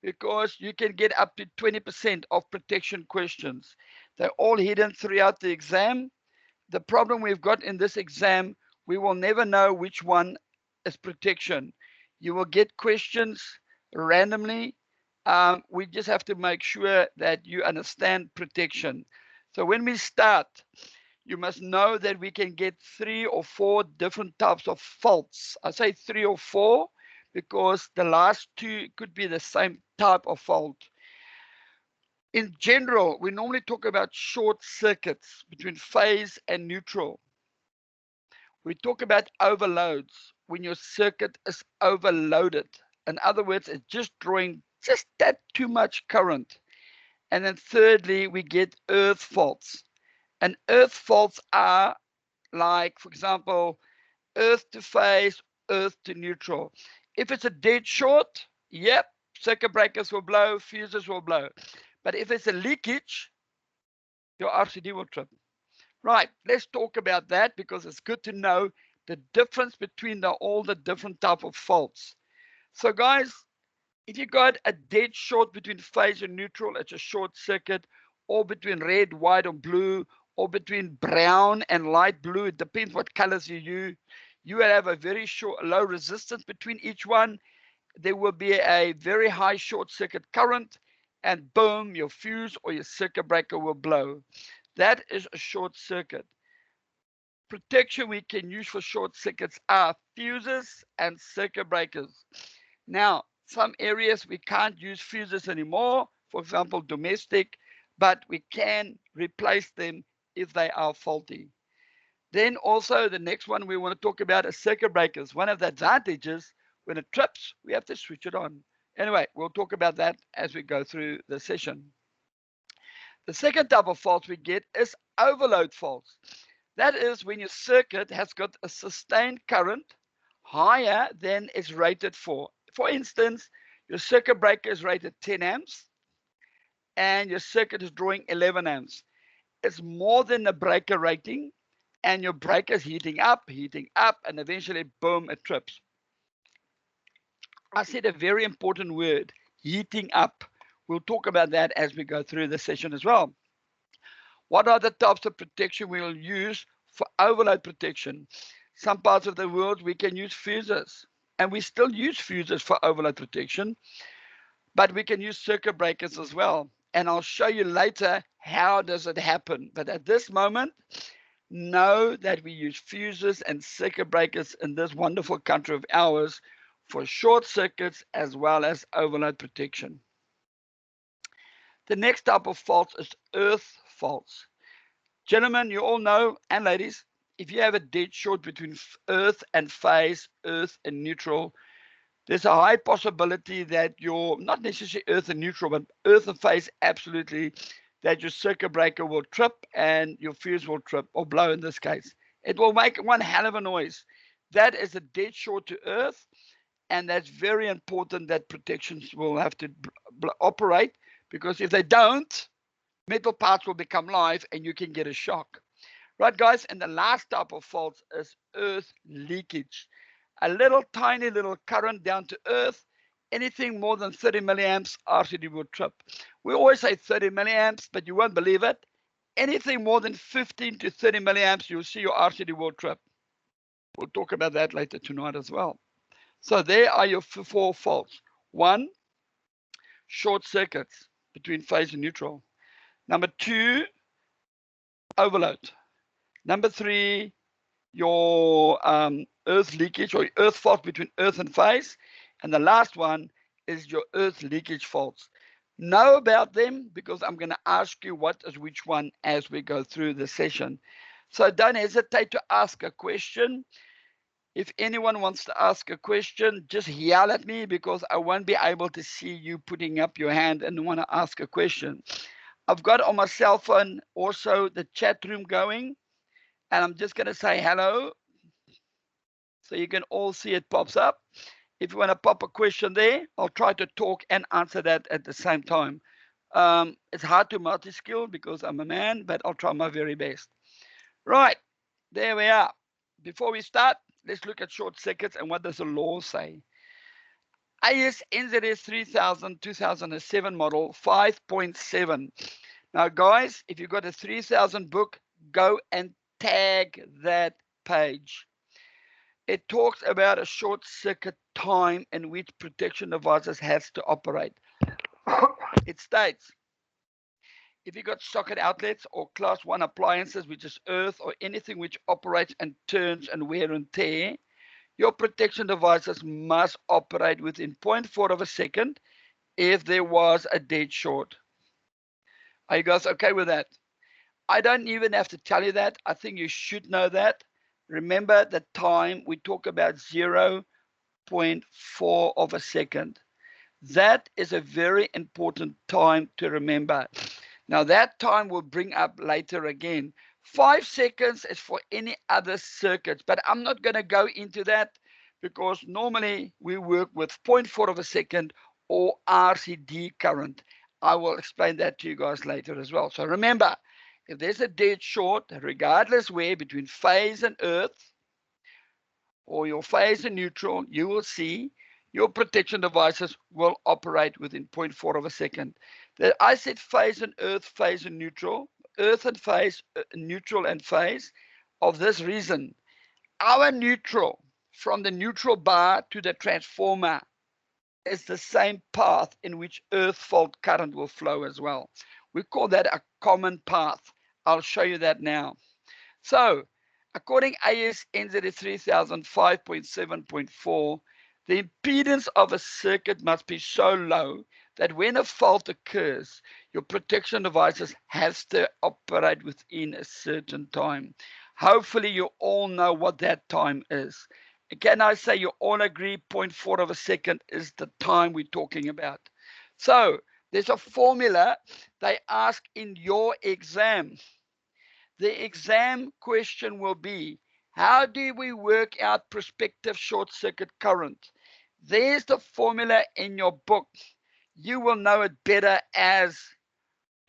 because you can get up to 20% of protection questions. They're all hidden throughout the exam. The problem we've got in this exam, we will never know which one is protection. You will get questions randomly. We just have to make sure that you understand protection. So when we start, you must know that we can get 3 or 4 different types of faults. I say 3 or 4 because the last 2 could be the same type of fault. In general, we normally talk about short circuits between phase and neutral. We talk about overloads when your circuit is overloaded. In other words, it's just drawing just that too much current. And then thirdly, we get earth faults. And earth faults are like, for example, earth to phase, earth to neutral. If it's a dead short, yep, circuit breakers will blow, fuses will blow. But if it's a leakage, your RCD will trip. Right, let's talk about that because it's good to know the difference between all the different type of faults. So guys, if you got a dead short between phase and neutral, it's a short circuit, or between red, white, or blue, or between brown and light blue. It depends what colors you use. You will have a very short, low resistance between each one. There will be a very high short circuit current, and boom, your fuse or your circuit breaker will blow. That is a short circuit. Protection we can use for short circuits are fuses and circuit breakers. Now, some areas we can't use fuses anymore, for example, domestic, but we can replace them if they are faulty. Then also the next one we want to talk about is circuit breakers. One of the advantages, when it trips, we have to switch it on. Anyway, we'll talk about that as we go through the session. The second type of faults we get is overload faults. That is when your circuit has got a sustained current higher than it's rated for. For instance, your circuit breaker is rated 10 amps and your circuit is drawing 11 amps. It's more than the breaker rating, and your breaker is heating up, and eventually, boom, it trips. I said a very important word, heating up. We'll talk about that as we go through the session as well. What are the types of protection we will use for overload protection? Some parts of the world we can use fuses, and we still use fuses for overload protection, but we can use circuit breakers as well. And I'll show you later how does it happen. But at this moment, know that we use fuses and circuit breakers in this wonderful country of ours for short circuits as well as overload protection. The next type of faults is earth faults. Gentlemen, you all know, and ladies, if you have a dead short between earth and phase, earth and neutral, there's a high possibility that your, not necessarily earth and neutral, but earth and phase, absolutely, that your circuit breaker will trip and your fuse will trip or blow in this case. It will make one hell of a noise. That is a dead short to earth, and that's very important that protections will have to operate, because if they don't, metal parts will become live and you can get a shock. Right, guys, and the last type of fault is earth leakage. A little tiny little current down to earth, anything more than 30 milliamps, RCD will trip. We always say 30 milliamps, but you won't believe it. Anything more than 15 to 30 milliamps, you'll see your RCD will trip. We'll talk about that later tonight as well. So there are your 4 faults. 1, short circuits between phase and neutral. Number 2, overload. Number 3, your earth leakage or earth fault between earth and phase. And the last one is your earth leakage faults. Know about them because I'm going to ask you what is which one as we go through the session. So don't hesitate to ask a question. If anyone wants to ask a question, just yell at me because I won't be able to see you putting up your hand and want to ask a question. I've got on my cell phone also the chat room going, and I'm just going to say hello so you can all see it pops up. If you want to pop a question there, I'll try to talk and answer that at the same time. It's hard to multi-skill because I'm a man, but I'll try my very best. Right, there we are. Before we start, let's look at short circuits and what does the law say. AS NZS 3000 2007 model 5.7. Now, guys, if you've got a 3000 book, go and tag that page. It talks about a short circuit time in which protection devices has to operate. It states, if you've got socket outlets or class 1 appliances, which is earth or anything which operates and turns and wear and tear, your protection devices must operate within 0.4 of a second if there was a dead short. Are you guys okay with that? I don't even have to tell you that. I think you should know that. Remember the time we talk about 0.4 of a second. That is a very important time to remember. Now that time will bring up later again. 5 seconds is for any other circuits, but I'm not going to go into that because normally we work with 0.4 of a second or RCD current. I will explain that to you guys later as well. So remember, if there's a dead short, regardless where, between phase and earth, or your phase and neutral, you will see your protection devices will operate within 0.4 of a second. I said phase and earth, phase and neutral, earth and phase, neutral and phase, of this reason. Our neutral, from the neutral bar to the transformer, is the same path in which earth fault current will flow as well. We call that a common path. I'll show you that now. So, according AS NZS 3000 5.7.4, the impedance of a circuit must be so low that when a fault occurs, your protection devices has to operate within a certain time. Hopefully you all know what that time is. Can I say you all agree 0.4 of a second is the time we're talking about? So there's a formula they ask in your exam. The exam question will be, how do we work out prospective short circuit current? There's the formula in your book. You will know it better as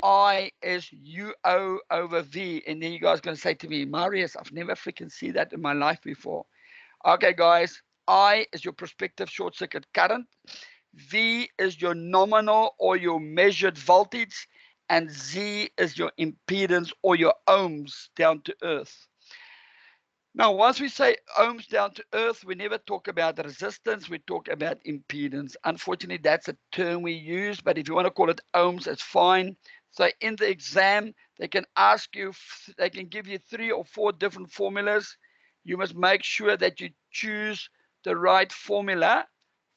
I is UO over V. And then you guys are going to say to me, Marius, I've never freaking seen that in my life before. Okay, guys, I is your prospective short circuit current. V is your nominal or your measured voltage. And Z is your impedance or your ohms down to earth. Now, once we say ohms down to earth, we never talk about resistance, we talk about impedance. Unfortunately, that's a term we use, but if you want to call it ohms, it's fine. So in the exam, they can ask you, they can give you 3 or 4 different formulas. You must make sure that you choose the right formula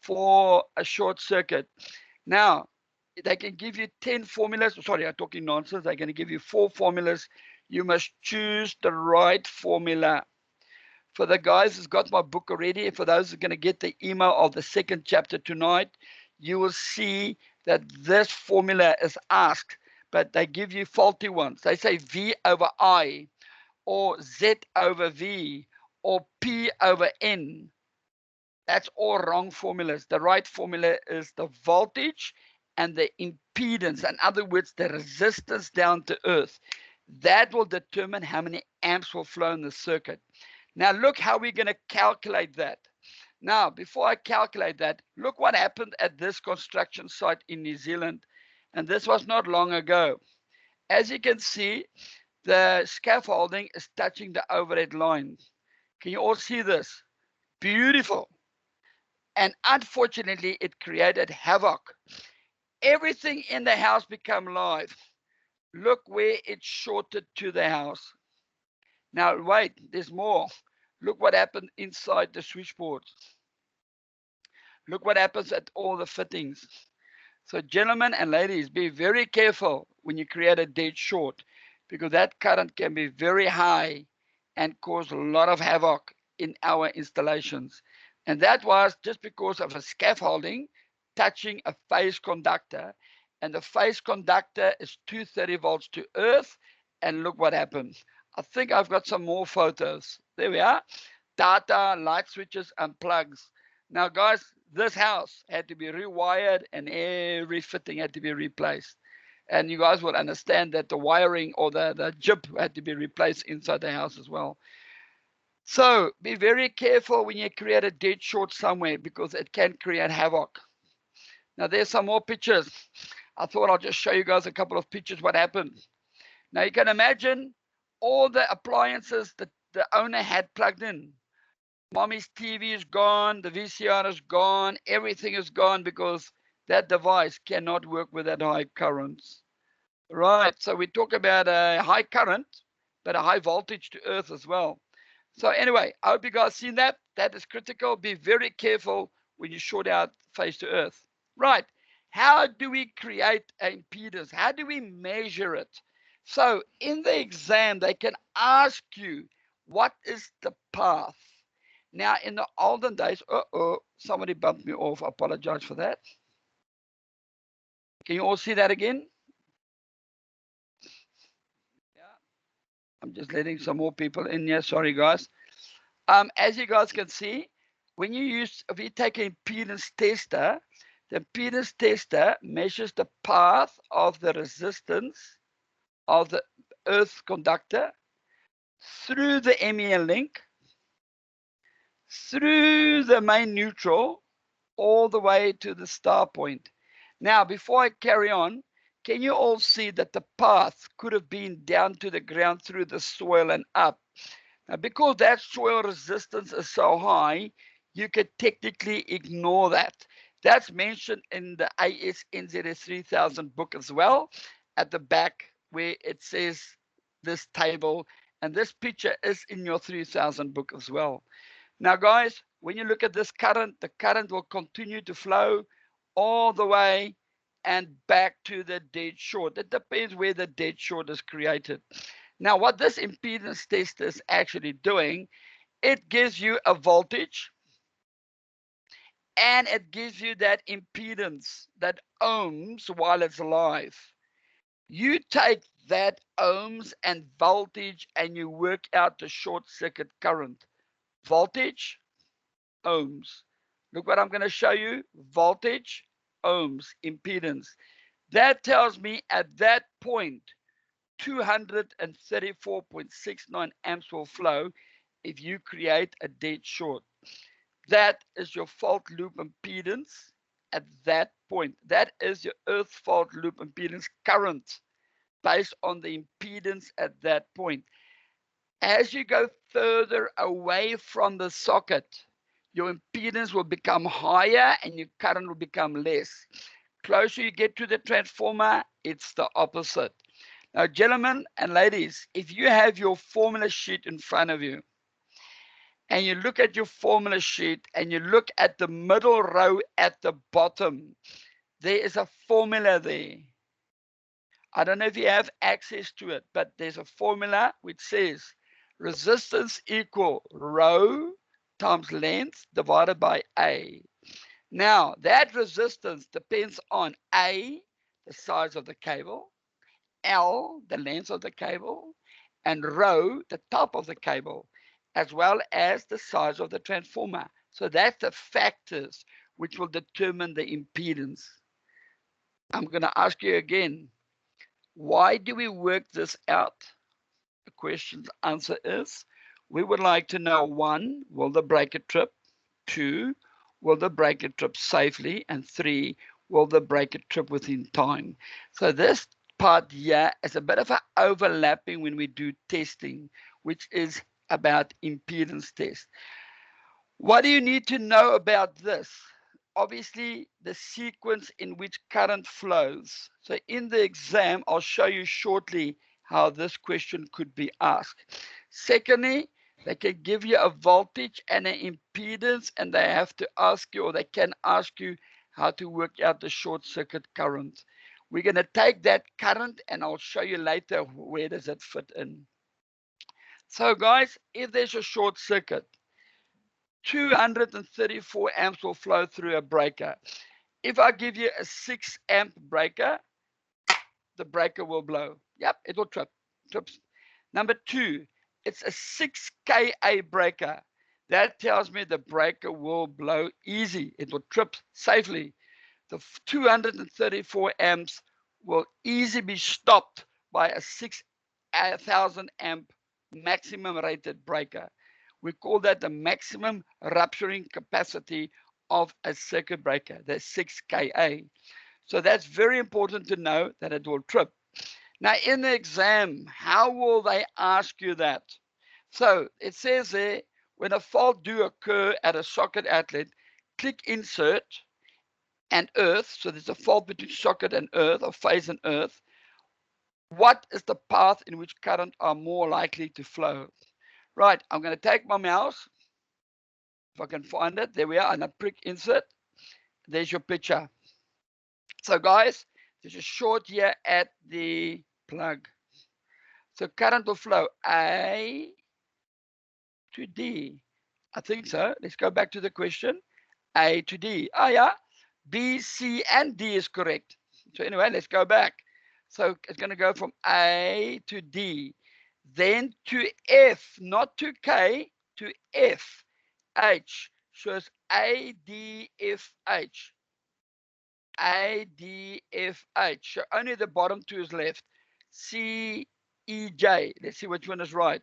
for a short circuit. Now, they can give you 10 formulas. Sorry, I'm talking nonsense. They're going to give you 4 formulas. You must choose the right formula. For the guys who's got my book already, for those who are going to get the email of the second chapter tonight, you will see that this formula is asked, but they give you faulty ones. They say V over I, or Z over V, or P over N. That's all wrong formulas. The right formula is the voltage and the impedance. In other words, the resistance down to earth. That will determine how many amps will flow in the circuit. Now look how we're going to calculate that. Now, before I calculate that, look what happened at this construction site in New Zealand. And this was not long ago. As you can see, the scaffolding is touching the overhead line. Can you all see this? Beautiful. And unfortunately, it created havoc. Everything in the house became live. Look where it shorted to the house. Now, wait, there's more. Look what happened inside the switchboards. Look what happens at all the fittings. So gentlemen and ladies, be very careful when you create a dead short, because that current can be very high and cause a lot of havoc in our installations. And that was just because of a scaffolding touching a phase conductor. And the phase conductor is 230 volts to earth. And look what happened. I think I've got some more photos. There we are. Data, light switches, and plugs. Now, guys, this house had to be rewired and every fitting had to be replaced. And you guys will understand that the wiring or the jib had to be replaced inside the house as well. So be very careful when you create a dead short somewhere because it can create havoc. Now there's some more pictures. I thought I'll just show you guys a couple of pictures what happened. Now you can imagine all the appliances that the owner had plugged in. Mommy's TV is gone, the VCR is gone, everything is gone because that device cannot work with that high currents. Right, so we talk about a high current, but a high voltage to earth as well. So anyway, I hope you guys seen that. That is critical. Be very careful when you short out phase to earth. Right, how do we create an impedance? How do we measure it? So in the exam, they can ask you, what is the path? Now, in the olden days, somebody bumped me off. I apologize for that. Can you all see that again? Yeah. I'm just letting some more people in here. Sorry, guys. As you guys can see, when if you take an impedance tester, the impedance tester measures the path of the resistance of the earth conductor through the MEL link, through the main neutral, all the way to the star point. Now, before I carry on, can you all see that the path could have been down to the ground through the soil and up? Now, because that soil resistance is so high, you could technically ignore that. That's mentioned in the ASNZS 3000 book as well, at the back where it says this table, and this picture is in your 3000 book as well. Now, guys, when you look at this current, the current will continue to flow all the way and back to the dead short. It depends where the dead short is created. Now, what this impedance test is actually doing, it gives you a voltage and it gives you that impedance, that ohms while it's live. You take that ohms and voltage and you work out the short circuit current. Voltage, ohms. Look what I'm going to show you. Voltage, ohms, impedance. That tells me at that point, 234.69 amps will flow if you create a dead short. That is your fault loop impedance at that point. That is your earth fault loop impedance current based on the impedance at that point. As you go further away from the socket, your impedance will become higher and your current will become less. Closer you get to the transformer, it's the opposite. Now, gentlemen and ladies, if you have your formula sheet in front of you, and you look at your formula sheet and you look at the middle row at the bottom, there is a formula there. I don't know if you have access to it, but there's a formula which says resistance equal rho times length divided by A. Now, that resistance depends on A, the size of the cable, L, the length of the cable, and rho, the top of the cable, as well as the size of the transformer. So that's the factors which will determine the impedance. I'm going to ask you again, why do we work this out? The question's answer is, we would like to know, 1, will the breaker trip? 2, will the breaker trip safely? And 3, will the breaker trip within time? So this part here is a bit of an overlapping when we do testing, which is about impedance test. What do you need to know about this? Obviously, the sequence in which current flows. So in the exam, I'll show you shortly how this question could be asked. Secondly, they can give you a voltage and an impedance, and they have to ask you, or they can ask you, how to work out the short circuit current. We're going to take that current, and I'll show you later where does it fit in. So guys, if there's a short circuit, 234 amps will flow through a breaker. If I give you a 6 amp breaker, the breaker will blow. Yep, it will trips. Number 2, it's a 6 kA breaker. That tells me the breaker will blow easy. It will trip safely. The 234 amps will easily be stopped by a 6,000 amp maximum rated breaker. We call that the maximum rupturing capacity of a circuit breaker, the 6 kA. So that's very important to know that it will trip. Now in the exam, how will they ask you that? So it says there, when a fault do occur at a socket outlet, click insert and earth. So there's a fault between socket and earth, or phase and earth. What is the path in which current are more likely to flow? Right, I'm going to take my mouse, if I can find it. There we are, and I prick insert. There's your picture. So guys, there's a short here at the plug. So current will flow A to D. I think so. Let's go back to the question. A to D. Oh yeah, B, C, and D is correct. So anyway, let's go back. So it's going to go from A to D, then to F, not to K, to F. H shows A, D, F, H. A, D, F, H. So only the bottom two is left. C, E, J. Let's see which one is right.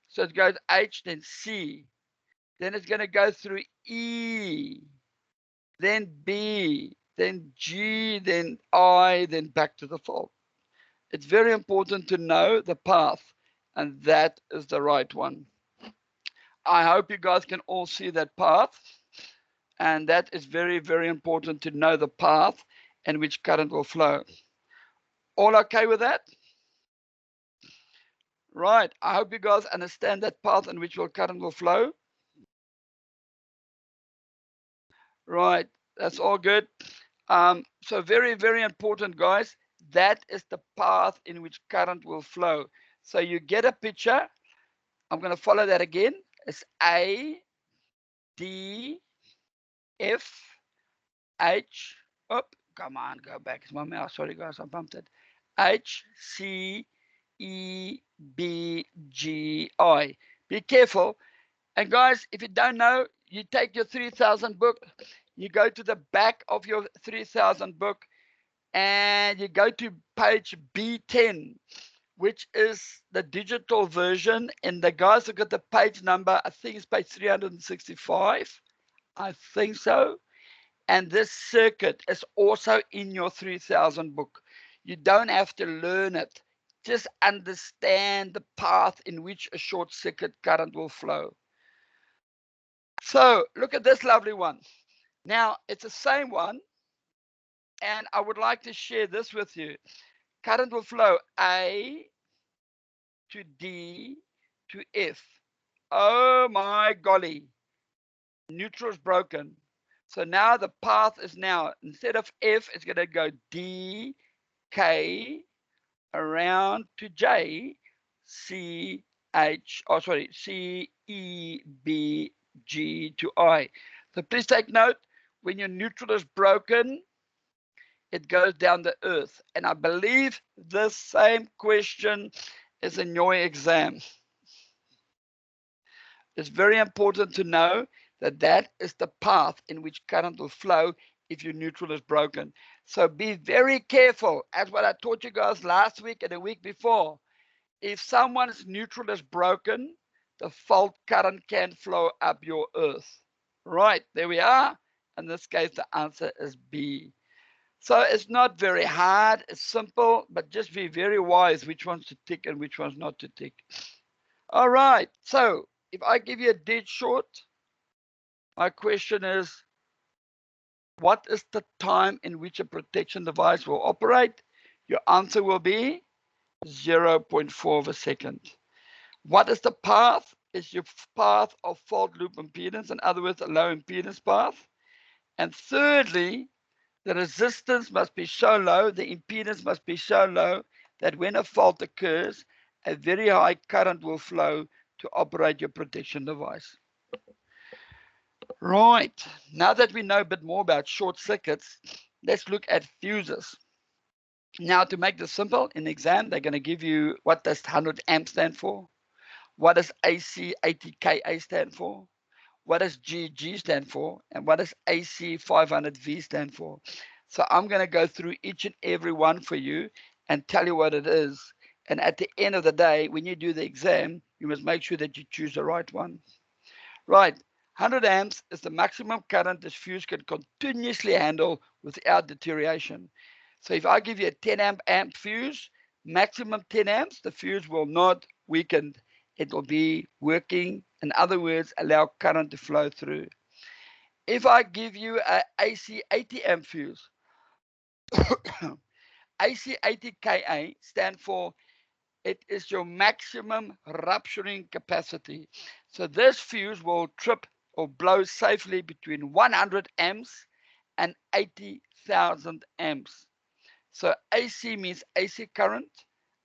So it goes H, then C. Then it's going to go through E, then B, then G, then I, then back to the fault. It's very important to know the path, and that is the right one. I hope you guys can all see that path, and that is very, very important to know the path in which current will flow. All okay with that? Right, I hope you guys understand that path in which current will flow. Right, that's all good. So very, very important, guys. That is the path in which current will flow. So you get a picture. I'm going to follow that again. It's A, D, F, H. Oh, come on, go back. It's my mouse. Sorry, guys, I bumped it. H, C, E, B, G, I. Be careful. And guys, if you don't know, you take your 3000 book, you go to the back of your 3000 book, and you go to page B10, which is the digital version. And the guys have got the page number, I think it's page 365. I think so. And this circuit is also in your 3000 book. You don't have to learn it. Just understand the path in which a short circuit current will flow. So look at this lovely one. Now it's the same one, and I would like to share this with you. Current will flow A to D to F. Oh my golly, neutral is broken. So now the path is now, instead of F, it's going to go D, K, around to J, C, H, oh sorry, C, E, B, G to I. So please take note, when your neutral is broken, it goes down the earth. And I believe this same question is in your exam. It's very important to know that that is the path in which current will flow if your neutral is broken. So be very careful, as what I taught you guys last week and the week before. If someone's neutral is broken, the fault current can flow up your earth. Right, there we are. In this case, the answer is B. So it's not very hard, it's simple, but just be very wise which ones to tick and which ones not to tick. All right, so if I give you a dead short, my question is, what is the time in which a protection device will operate? Your answer will be 0.4 of a second. What is the path? Is your path of fault loop impedance, in other words, a low impedance path. And thirdly, the resistance must be so low, the impedance must be so low that when a fault occurs, a very high current will flow to operate your protection device. Right, now that we know a bit more about short circuits, let's look at fuses. Now, to make this simple, in the exam, they're going to give you, what does 100 amp stand for? What does AC 80 kA stand for? What does GG stand for? And what does AC 500V stand for? So I'm going to go through each and every one for you and tell you what it is. And at the end of the day, when you do the exam, You must make sure that you choose the right one. Right, 100 amps is the maximum current this fuse can continuously handle without deterioration. So if I give you a 10 amp fuse, maximum 10 amps, the fuse will not weaken. It will be working. In other words, allow current to flow through. If I give you a AC 80 amp fuse, AC 80 Ka stand for it is your maximum rupturing capacity. So this fuse will trip or blow safely between 100 amps and 80,000 amps. So AC means AC current.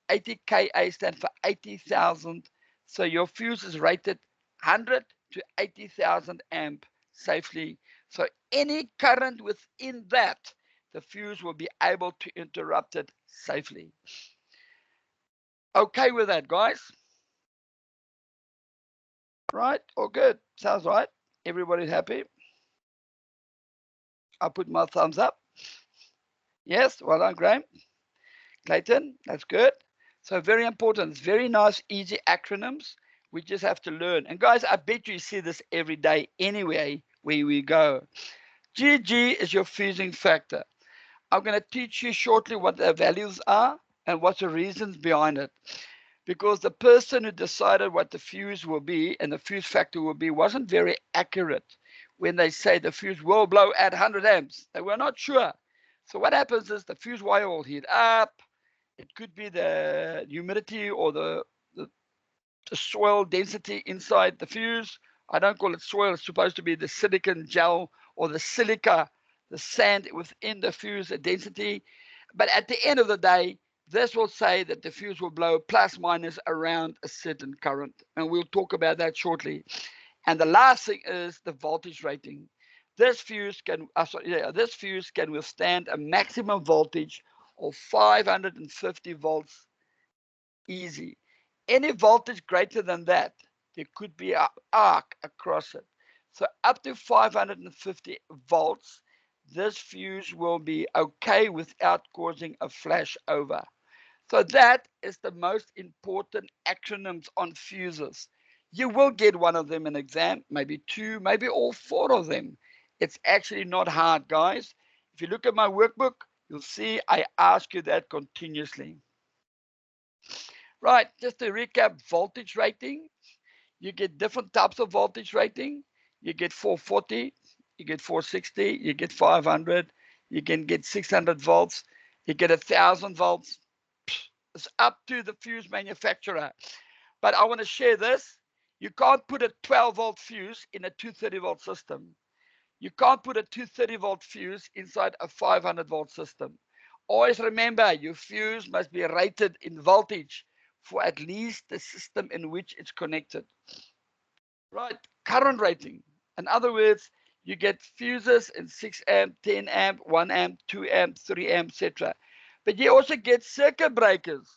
80 Ka stands for 80,000. So your fuse is rated 100 to 80,000 amp safely. So any current within that, the fuse will be able to interrupt it safely. Okay with that, guys? Right? All good. Sounds right. Everybody's happy. I'll put my thumbs up. Yes, well done, Graham. Clayton, that's good. So very important. It's very nice, easy acronyms. We just have to learn. And guys, I bet you see this every day anyway, where we go. GG is your fusing factor. I'm going to teach you shortly what the values are and what's the reasons behind it. Because the person who decided what the fuse will be and the fuse factor will be wasn't very accurate when they say the fuse will blow at 100 amps. They were not sure. So what happens is the fuse wire will heat up. It could be the humidity or the soil density inside the fuse. I don't call it soil. It's supposed to be the silicon gel or the silica, the sand within the fuse, the density. But at the end of the day, this will say that the fuse will blow plus minus around a certain current. And we'll talk about that shortly. And the last thing is the voltage rating. This fuse can withstand a maximum voltage of 550 volts easy. Any voltage greater than that, there could be an arc across it. So up to 550 volts, this fuse will be okay without causing a flash over. So that is the most important acronyms on fuses. You will get one of them in exam, maybe two, maybe all four of them. It's actually not hard, guys. If you look at my workbook, you'll see I ask you that continuously. Right, just to recap voltage rating, you get different types of voltage rating. You get 440, you get 460, you get 500, you can get 600 volts, you get 1,000 volts. It's up to the fuse manufacturer. But I want to share this. You can't put a 12 volt fuse in a 230 volt system. You can't put a 230 volt fuse inside a 500 volt system. Always remember, your fuse must be rated in voltage for at least the system in which it's connected. Right, current rating. In other words, you get fuses in 6 amp, 10 amp, 1 amp, 2 amp, 3 amp, etc. But you also get circuit breakers.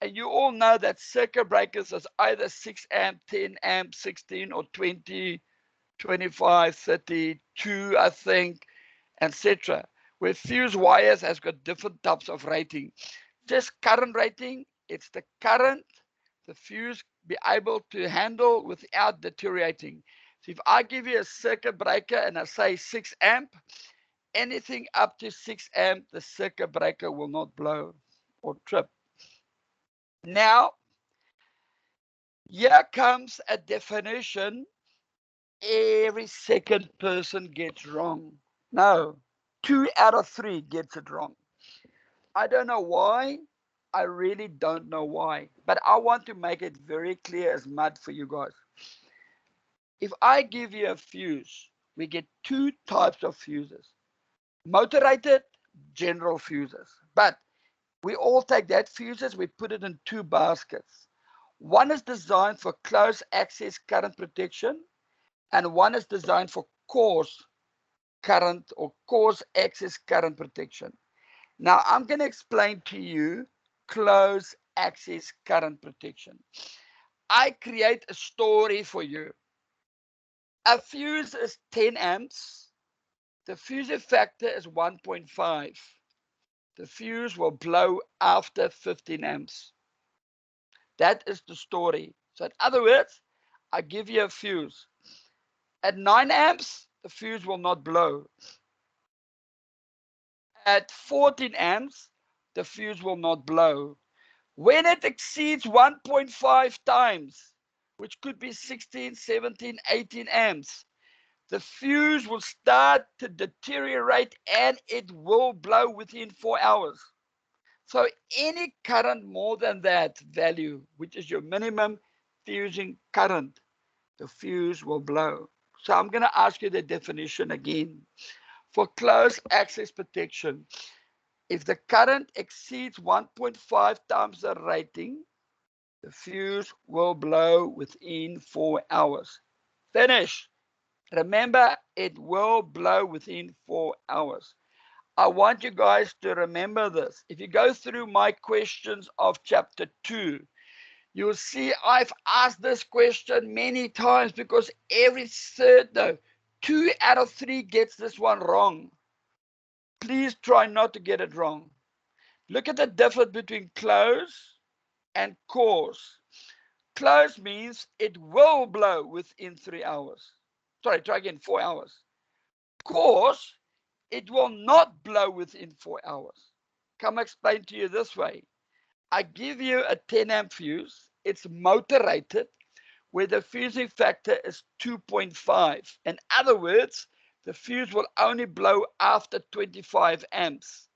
And you all know that circuit breakers is either 6 amp, 10 amp, 16 or 20, 25, 32, I think, etc. Where fuse wires has got different types of rating. Just current rating, it's the current the fuse be able to handle without deteriorating. So if I give you a circuit breaker and I say 6 amp, anything up to 6 amp, the circuit breaker will not blow or trip. Now, here comes a definition every second person gets wrong. No, 2 out of 3 gets it wrong. I don't know why. I really don't know why. But I want to make it very clear as mud for you guys. If I give you a fuse, we get 2 types of fuses. Motor rated, general fuses. But we all take that fuses, we put it in 2 baskets. One is designed for close access current protection, and one is designed for coarse current or coarse access current protection. Now I'm going to explain to you close access current protection. I create a story for you. A fuse is 10 amps. The fuse factor is 1.5. The fuse will blow after 15 amps. That is the story. So in other words, I give you a fuse. At 9 amps, the fuse will not blow. At 14 amps, the fuse will not blow. When it exceeds 1.5 times, which could be 16, 17, 18 amps, the fuse will start to deteriorate and it will blow within 4 hours. So any current more than that value, which is your minimum fusing current, the fuse will blow. So I'm going to ask you the definition again. For closed access protection, if the current exceeds 1.5 times the rating, the fuse will blow within 4 hours. Finish. Remember, it will blow within 4 hours. I want you guys to remember this. If you go through my questions of chapter 2, you'll see I've asked this question many times because every third, no, 2 out of 3 gets this one wrong. Please try not to get it wrong. Look at the difference between close and course. Close means it will blow within 3 hours. Sorry, try again, 4 hours. Course, it will not blow within 4 hours. Come explain to you this way. I give you a 10 amp fuse. It's motor rated, where the fusing factor is 2.5. In other words, the fuse will only blow after 25 amps.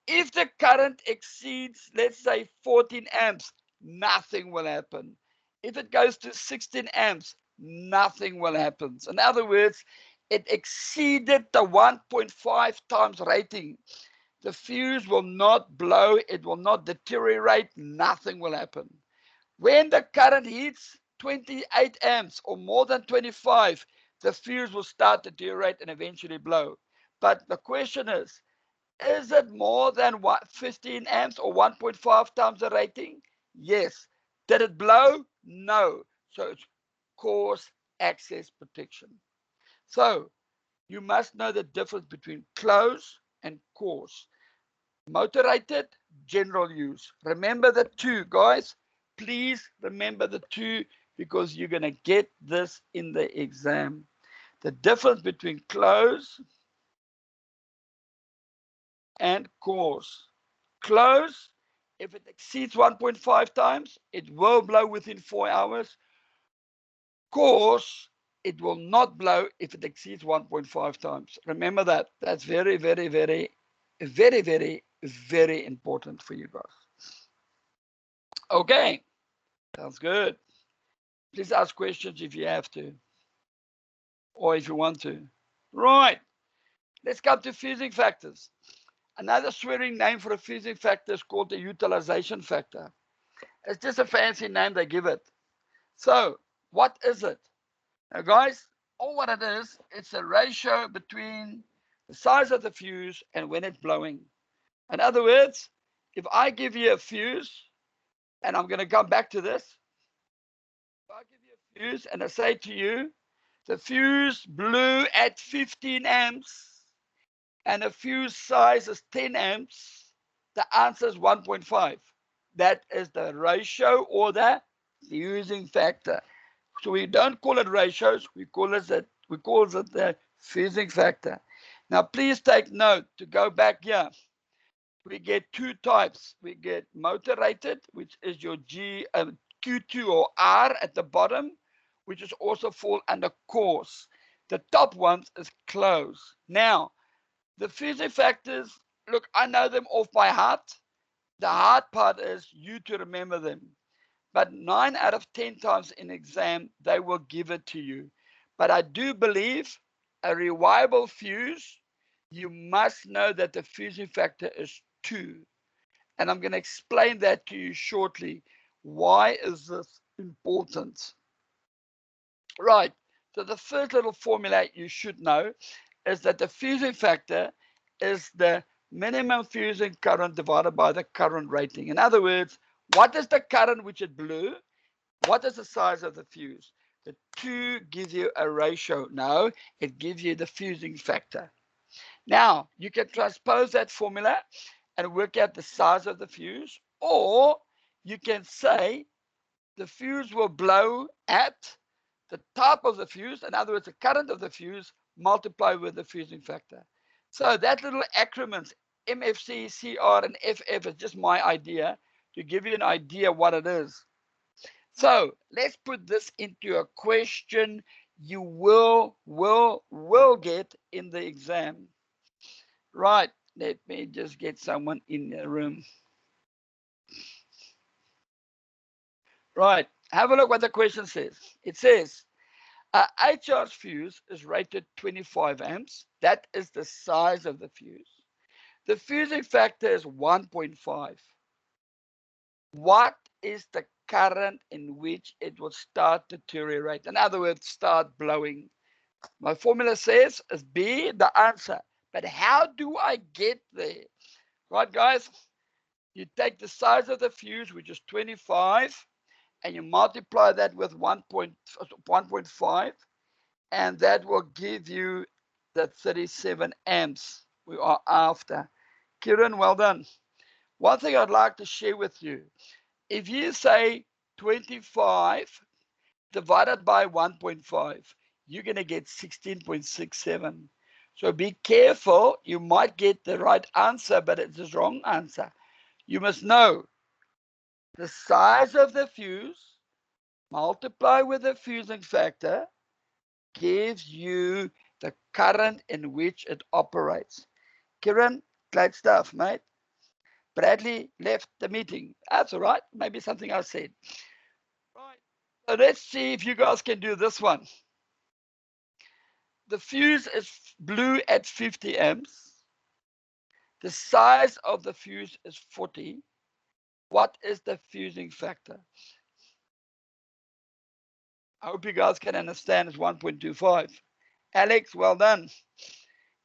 If the current exceeds, let's say 14 amps, nothing will happen. If it goes to 16 amps, nothing will happen. In other words, it exceeded the 1.5 times rating. The fuse will not blow, it will not deteriorate, nothing will happen. When the current hits 28 amps or more than 25, the fuse will start to deteriorate and eventually blow. But the question is it more than 15 amps or 1.5 times the rating? Yes. Did it blow? No. So it's course access protection. So you must know the difference between close and course. Motor rated, general use. Remember the two, guys. Please remember the two because you're going to get this in the exam. The difference between close and course. Close, if it exceeds 1.5 times, it will blow within 4 hours. Course, it will not blow if it exceeds 1.5 times. Remember that. That's very, very, very, very, very, very important for you guys. Okay, sounds good. Please ask questions if you have to, or if you want to. Right, let's come to fusing factors. Another swearing name for a fusing factor is called the utilization factor. It's just a fancy name they give it. So, what is it? Now, guys, all what it is, it's a ratio between the size of the fuse and when it's blowing. In other words, if I give you a fuse, and I'm going to come back to this, if I give you a fuse and I say to you, the fuse blew at 15 amps and the fuse size is 10 amps, the answer is 1.5. That is the ratio or the fusing factor. So we don't call it ratios, we call it the fusing factor. Now please take note to go back here. We get two types. We get motor rated, which is your Q2 or R at the bottom, which is also fall under course. The top ones is close. Now, the fusing factors, look, I know them off by heart. The hard part is you to remember them. But 9 out of 10 times in exam, they will give it to you. But I do believe a reliable fuse, you must know that the fusing factor is 2. And I'm going to explain that to you shortly. Why is this important? Right. So the first little formula you should know is that the fusing factor is the minimum fusing current divided by the current rating. In other words, what is the current which it blew? What is the size of the fuse? The 2 gives you a ratio. No, it gives you the fusing factor. Now, you can transpose that formula and work out the size of the fuse, or you can say the fuse will blow at the type of the fuse, in other words, the current of the fuse multiplied with the fusing factor. So that little acronyms, MFC, CR, and FF is just my idea to give you an idea what it is. So let's put this into a question you will get in the exam. Right, let me just get someone in the room. Right, have a look what the question says. It says, a 8-charge fuse is rated 25 amps. That is the size of the fuse. The fusing factor is 1.5. What is the current in which it will start to deteriorate? In other words, start blowing. My formula says is B, the answer. But how do I get there? Right, guys? You take the size of the fuse, which is 25, and you multiply that with 1.5, and that will give you the 37 amps we are after. Kieran, well done. One thing I'd like to share with you, if you say 25 divided by 1.5, you're going to get 16.67. So be careful. You might get the right answer, but it's the wrong answer. You must know the size of the fuse multiply with the fusing factor gives you the current in which it operates. Kieran, great stuff, mate. Bradley left the meeting. That's all right. Maybe something I said. Right. So let's see if you guys can do this one. The fuse is blue at 50 amps. The size of the fuse is 40. What is the fusing factor? I hope you guys can understand it's 1.25. Alex, well done.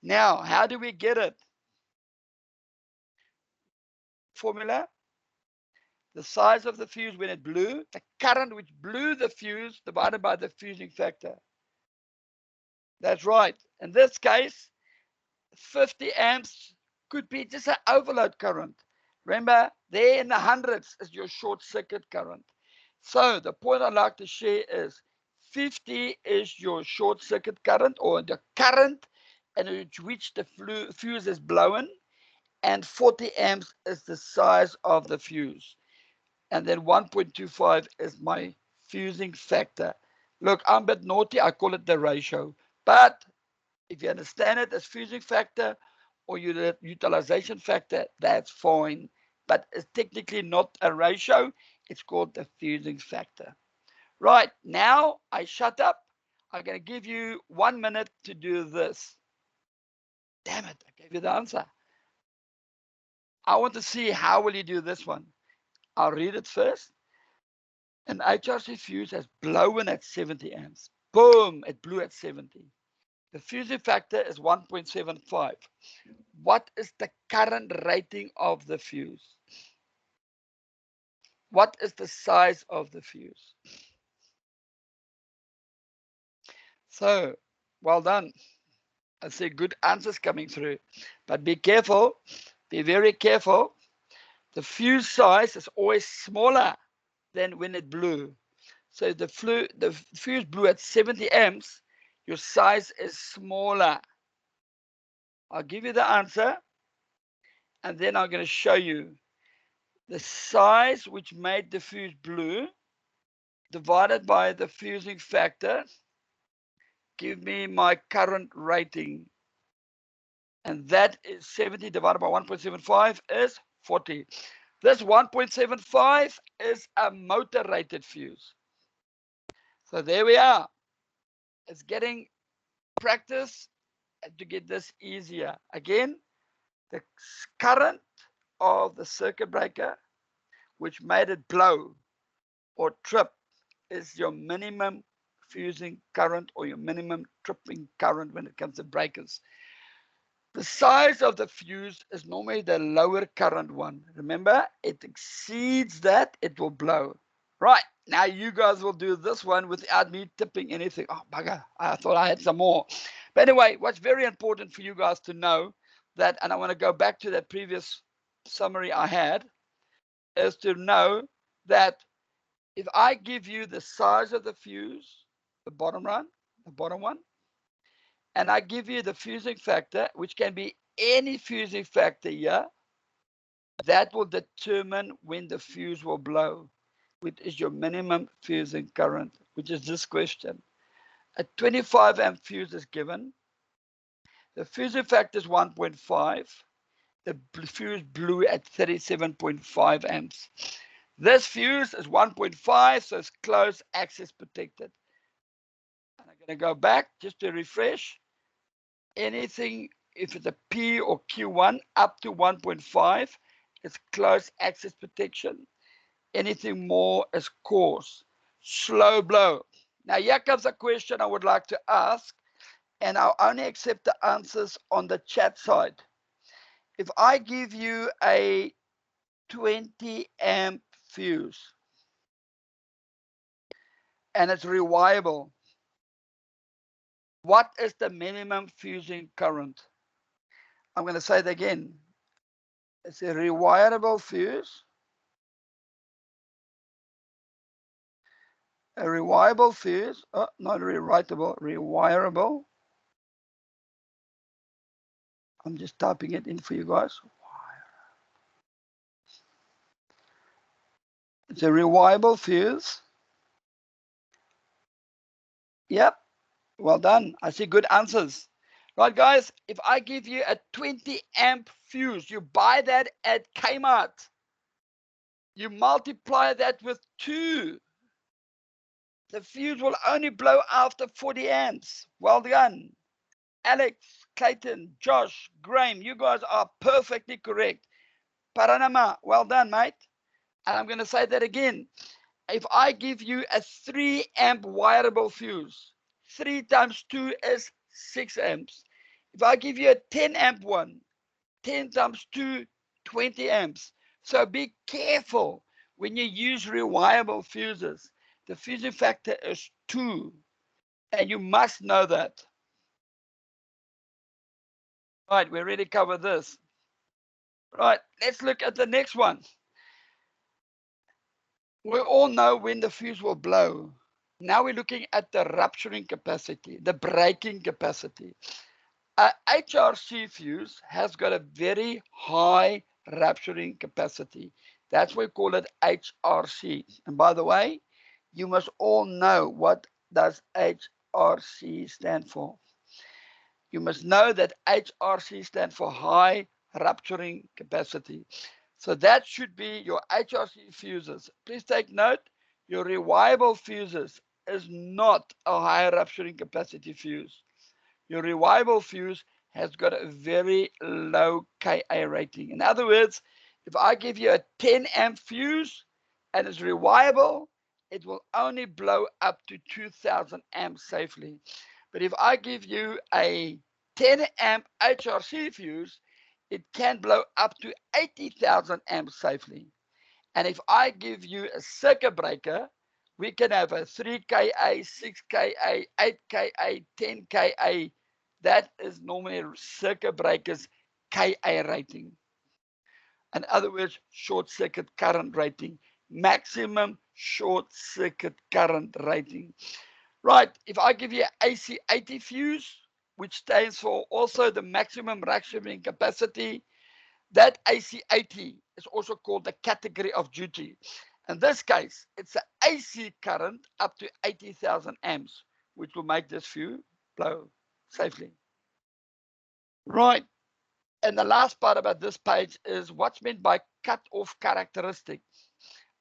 Now, how do we get it? Formula. The size of the fuse when it blew, the current which blew the fuse divided by the fusing factor. That's right. In this case, 50 amps could be just an overload current. Remember, there in the hundreds is your short circuit current. So the point I'd like to share is 50 is your short circuit current, or the current in which the fuse is blown, and 40 amps is the size of the fuse. And then 1.25 is my fusing factor. Look, I'm a bit naughty, I call it the ratio. But if you understand it as fusing factor or utilization factor, that's fine. But it's technically not a ratio, it's called the fusing factor. Right, now I shut up. I'm going to give you 1 minute to do this. Damn it, I gave you the answer. I want to see how will you do this one. I'll read it first. An HRC fuse has blown at 70 amps. Boom, it blew at 70. The fusing factor is 1.75. What is the current rating of the fuse? What is the size of the fuse? So, well done. I see good answers coming through. But be careful, be very careful. The fuse size is always smaller than when it blew. So the fuse blew at 70 amps, your size is smaller. I'll give you the answer, and then I'm going to show you the size which made the fuse blue divided by the fusing factor. Give me my current rating. And that is 70 divided by 1.75 is 40. This 1.75 is a motor rated fuse. So there we are. It's getting practice to get this easier. Again, the current of the circuit breaker, which made it blow or trip, is your minimum fusing current or your minimum tripping current when it comes to breakers. The size of the fuse is normally the lower current one. Remember, it exceeds that, it will blow. Right, now you guys will do this one without me tipping anything. Oh, bugger, I thought I had some more. But anyway, what's very important for you guys to know that, and I want to go back to that previous summary I had, is to know that if I give you the size of the fuse, the bottom one, and I give you the fusing factor, which can be any fusing factor here, that will determine when the fuse will blow, which is your minimum fusing current, which is this question. A 25 amp fuse is given. The fusing factor is 1.5. The fuse blew at 37.5 amps. This fuse is 1.5, so it's closed access protected. And I'm going to go back just to refresh. Anything, if it's a P or Q1 up to 1.5, it's closed access protection. Anything more is coarse, slow blow. Now here comes a question I would like to ask, and I'll only accept the answers on the chat side. If I give you a 20 amp fuse and it's rewirable, what is the minimum fusing current? I'm going to say it again. It's a rewirable fuse. A rewirable fuse, not rewritable, rewirable. I'm just typing it in for you guys. It's a rewirable fuse. Yep, well done. I see good answers. Right, guys, if I give you a 20 amp fuse, you buy that at Kmart. You multiply that with 2. The fuse will only blow after 40 amps. Well done. Alex, Clayton, Josh, Graham, you guys are perfectly correct. Paranama, well done, mate. And I'm going to say that again. If I give you a 3 amp wireable fuse, 3 times 2 is 6 amps. If I give you a 10 amp one, 10 times 2, 20 amps. So be careful when you use rewirable fuses. The fusing factor is 2, and you must know that. Right, we already covered this. Right, let's look at the next one. We all know when the fuse will blow. Now we're looking at the rupturing capacity, the breaking capacity. A HRC fuse has got a very high rupturing capacity. That's why we call it HRC. And by the way, you must all know what does HRC stand for. You must know that HRC stands for high rupturing capacity. So that should be your HRC fuses. Please take note, your rewirable fuses is not a high rupturing capacity fuse. Your rewirable fuse has got a very low Ka rating. In other words, if I give you a 10 amp fuse and it's rewirable, it will only blow up to 2000 amps safely. But if I give you a 10 amp HRC fuse, it can blow up to 80,000 amps safely. And if I give you a circuit breaker, we can have a 3 Ka, 6 Ka, 8 Ka, 10 Ka. That is normally circuit breakers Ka rating. In other words, short circuit current rating, maximum short circuit current rating. Right, if I give you an AC80 fuse, which stands for also the maximum rupturing capacity, that AC80 is also called the category of duty. In this case, it's an AC current up to 80,000 amps, which will make this fuse blow safely. Right, and the last part about this page is what's meant by cut-off characteristic.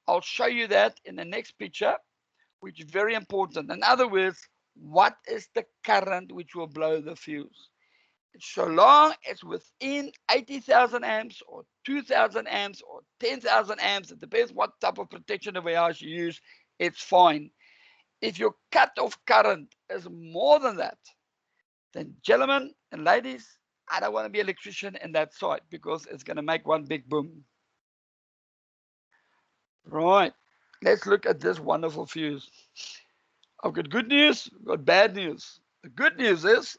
I'll show you that in the next picture, which is very important. In other words, what is the current which will blow the fuse? So long as within 80,000 amps or 2,000 amps or 10,000 amps, it depends what type of protection device you use, it's fine. If your cut-off current is more than that, then gentlemen and ladies, I don't want to be an electrician in that site because it's going to make one big boom. Right, let's look at this wonderful fuse. I've got good news, I've got bad news. The good news is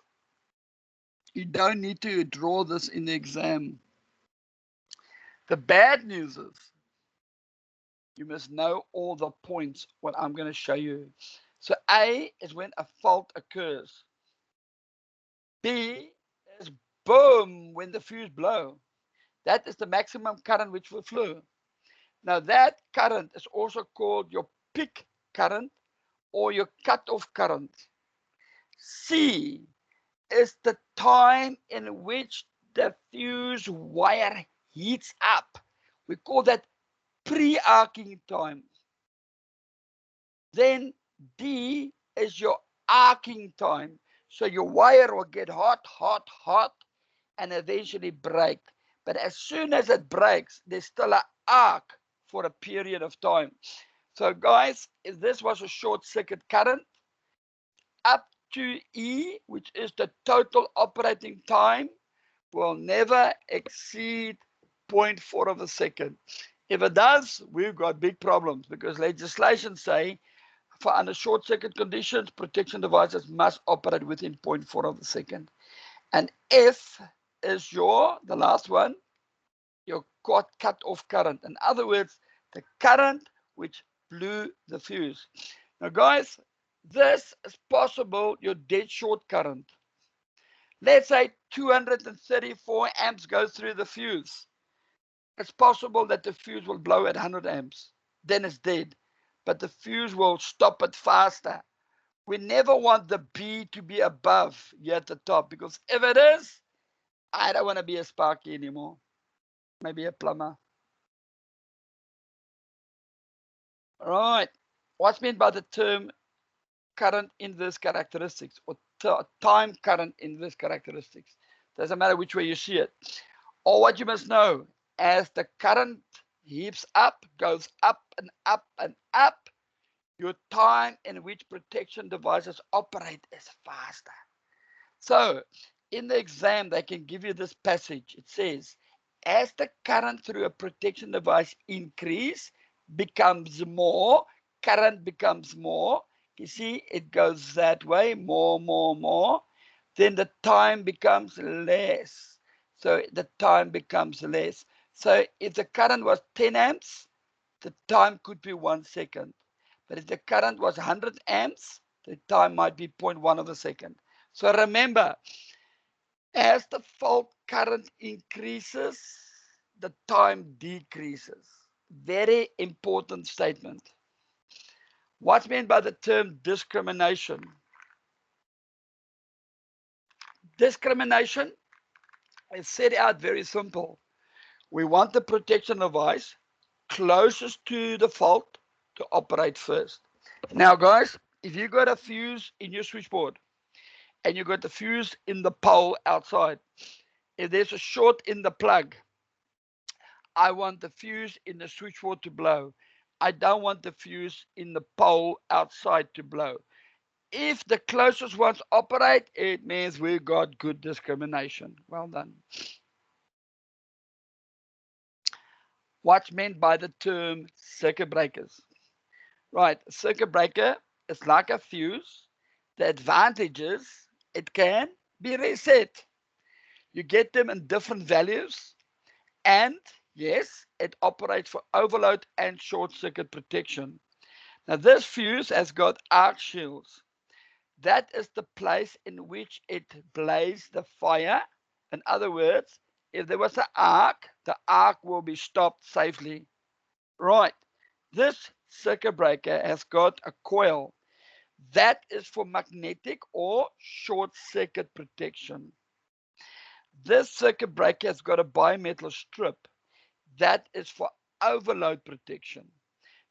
you don't need to draw this in the exam. The bad news is you must know all the points, what I'm going to show you. So A is when a fault occurs. B is boom, when the fuse blow. That is the maximum current which will flow. Now that current is also called your peak current or your cutoff current. C is the time in which the fuse wire heats up. We call that pre-arcing time. Then D is your arcing time. So your wire will get hot, hot, hot, and eventually break. But as soon as it breaks, there's still an arc for a period of time. So guys, if this was a short circuit current, up to E, which is the total operating time, will never exceed 0.4 of a second. If it does, we've got big problems because legislation say for under short circuit conditions, protection devices must operate within 0.4 of a second. And F is the last one, your cut-off current. In other words, the current which blew the fuse. Now, guys, this is possible, your dead short current. Let's say 234 amps goes through the fuse. It's possible that the fuse will blow at 100 amps. Then it's dead. But the fuse will stop it faster. We never want the B to be above here at the top, because if it is, I don't want to be a sparky anymore. Maybe a plumber. All right. What's meant by the term current inverse characteristics or time current inverse characteristics? Doesn't matter which way you see it. Or what you must know, as the current heaps up, goes up and up and up, your time in which protection devices operate is faster. So in the exam, they can give you this passage. It says, as the current through a protection device becomes more, current becomes more. You see, it goes that way, more. Then the time becomes less. So the time becomes less. So if the current was 10 amps, the time could be 1 second. But if the current was 100 amps, the time might be 0.1 of a second. So remember, as the fault current increases, the time decreases. Very important statement. What's meant by the term discrimination? Discrimination is set out very simple. We want the protection device closest to the fault to operate first. Now, guys, if you got a fuse in your switchboard and you got the fuse in the pole outside, if there's a short in the plug, I want the fuse in the switchboard to blow. I don't want the fuse in the pole outside to blow. If the closest ones operate, it means we got good discrimination. Well done. What's meant by the term circuit breakers? Right, a circuit breaker is like a fuse. The advantage is it can be reset. You get them in different values, and yes, it operates for overload and short circuit protection. Now this fuse has got arc shields. That is the place in which it blazed the fire. In other words, if there was an arc, the arc will be stopped safely. Right, this circuit breaker has got a coil. That is for magnetic or short circuit protection. This circuit breaker has got a bimetal strip. That is for overload protection.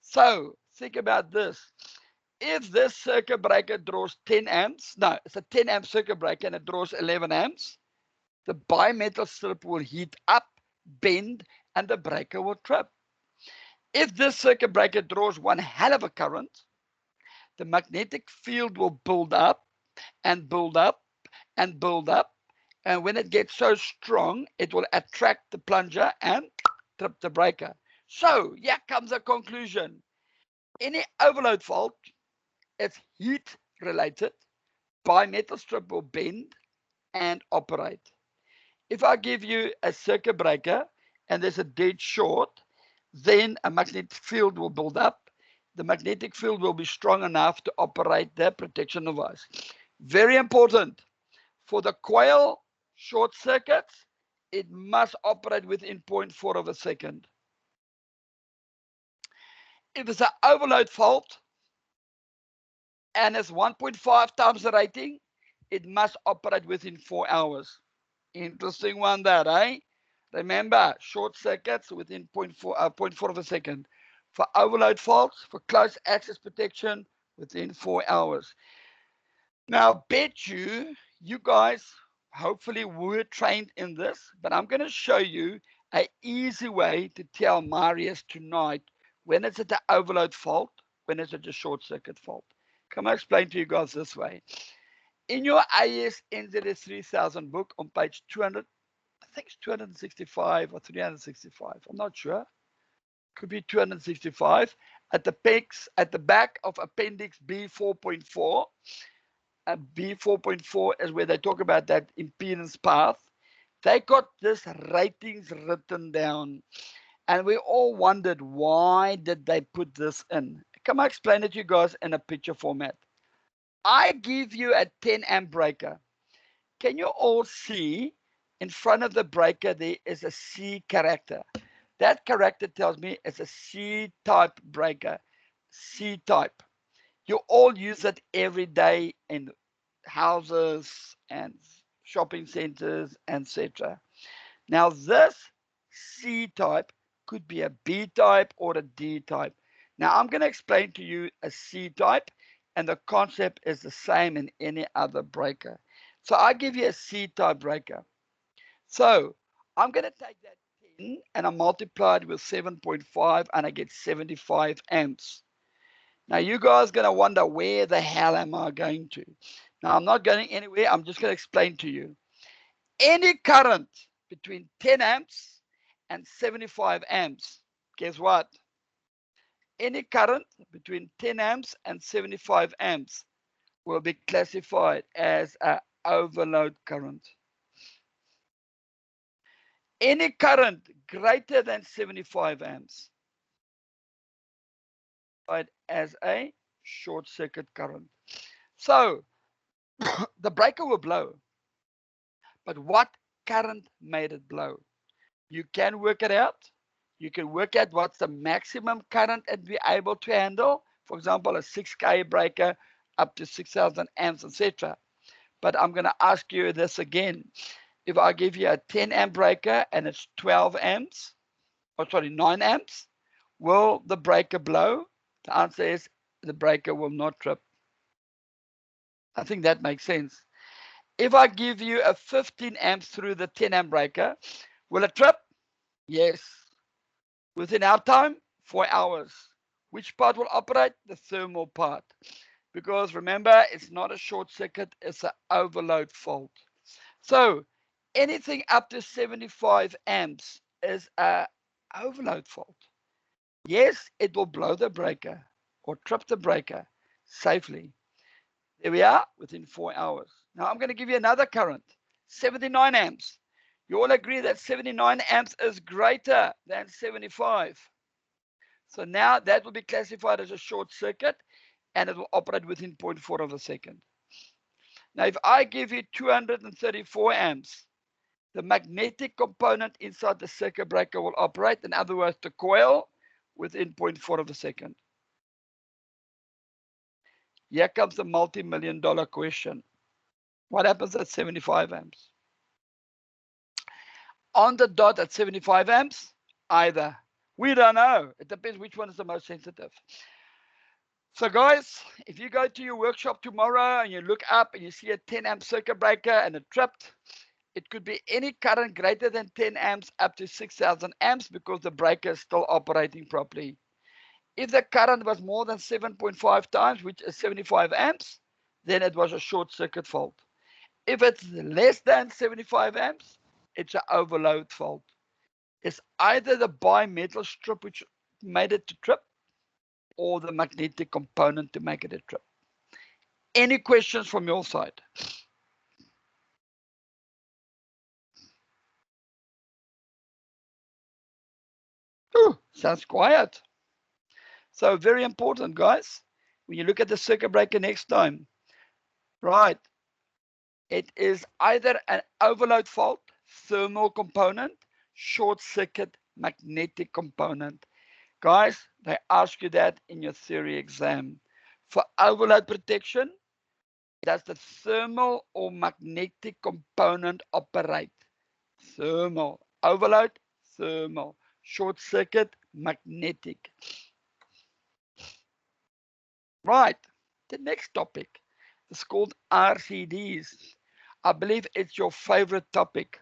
So think about this. If this circuit breaker draws 10 amps, no, it's a 10 amp circuit breaker and it draws 11 amps, the bimetal strip will heat up, bend, and the breaker will trip. If this circuit breaker draws one hell of a current, the magnetic field will build up and build up and build up. And when it gets so strong, it will attract the plunger and trip the breaker. So here comes a conclusion. Any overload fault, it's heat related. Bimetal strip will bend and operate. If I give you a circuit breaker and there's a dead short, then a magnetic field will build up. The magnetic field will be strong enough to operate the protection device. Very important. For the coil short circuits, it must operate within 0.4 of a second. If it's an overload fault and it's 1.5 times the rating, it must operate within 4 hours. Interesting one that, eh? Remember, short circuits within 0.4 of a second. For overload faults, for close access protection, within 4 hours. Now, bet you guys hopefully were trained in this, but I'm going to show you an easy way to tell Marius tonight when it's at the overload fault, when it's at a short circuit fault. Come on, explain to you guys this way. In your AS NZS 3000 book on page 200, I think it's 265 or 365, I'm not sure. Could be 265. At the back of Appendix B 4.4, B 4.4 is where they talk about that impedance path. They got this ratings written down, and we all wondered, why did they put this in? Come on, explain it to you guys in a picture format. I give you a 10 amp breaker. Can you all see in front of the breaker there is a C character? That character tells me it's a C-type breaker. C-type. You all use it every day in houses and shopping centers, etc. Now this C-type could be a B-type or a D-type. Now I'm going to explain to you a C-type, and the concept is the same in any other breaker. So I give you a C-type breaker. So I'm going to take that 10 and I multiply it with 7.5 and I get 75 amps. Now you guys are going to wonder, where the hell am I going to? Now I'm not going anywhere. I'm just going to explain to you. Any current between 10 amps and 75 amps, guess what? Any current between 10 amps and 75 amps will be classified as an overload current. Any current greater than 75 amps as a short circuit current. So the breaker will blow, but what current made it blow? You can work it out. You can work out what's the maximum current it be able to handle. For example, a 6K breaker up to 6,000 amps, etc. But I'm going to ask you this again. If I give you a 10 amp breaker and it's 12 amps, or sorry, 9 amps, will the breaker blow? The answer is the breaker will not trip. I think that makes sense. If I give you a 15 amps through the 10 amp breaker, will it trip? Yes. Within our time, 4 hours. Which part will operate? The thermal part. Because remember, it's not a short circuit, it's an overload fault. So anything up to 75 amps is an overload fault. Yes, it will blow the breaker or trip the breaker safely. There we are, within 4 hours. Now I'm going to give you another current, 79 amps. You all agree that 79 amps is greater than 75. So now that will be classified as a short circuit, and it will operate within 0.4 of a second. Now if I give you 234 amps, the magnetic component inside the circuit breaker will operate. In other words, the coil within 0.4 of a second. Here comes the multi-million-dollar question. What happens at 75 amps? On the dot at 75 amps, either. We don't know. It depends which one is the most sensitive. So guys, if you go to your workshop tomorrow and you look up and you see a 10 amp circuit breaker and it tripped, it could be any current greater than 10 amps up to 6,000 amps because the breaker is still operating properly. If the current was more than 7.5 times, which is 75 amps, then it was a short circuit fault. If it's less than 75 amps, it's an overload fault. It's either the bimetal strip which made it to trip or the magnetic component to make it a trip. Any questions from your side? Ooh, sounds quiet. So very important, guys. When you look at the circuit breaker next time, right? It is either an overload fault, thermal component, short circuit, magnetic component. Guys, they ask you that in your theory exam. For overload protection, does the thermal or magnetic component operate? Thermal. Overload, thermal. Short circuit, magnetic. Right. The next topic is called RCDs. I believe it's your favorite topic.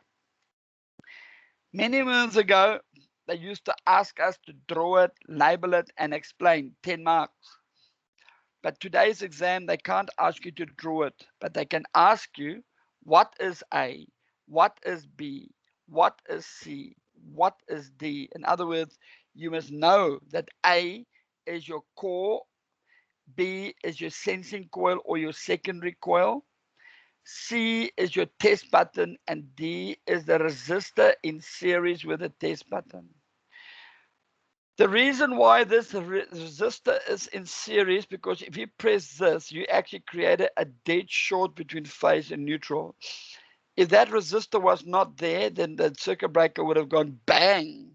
Many moons ago, they used to ask us to draw it, label it, and explain 10 marks. But today's exam, they can't ask you to draw it, but they can ask you what is A, what is B, what is C, what is D. In other words, you must know that A is your core, B is your sensing coil or your secondary coil, C is your test button, and D is the resistor in series with the test button. The reason why this resistor is in series, because if you press this, you actually created a dead short between phase and neutral. If that resistor was not there, then the circuit breaker would have gone bang,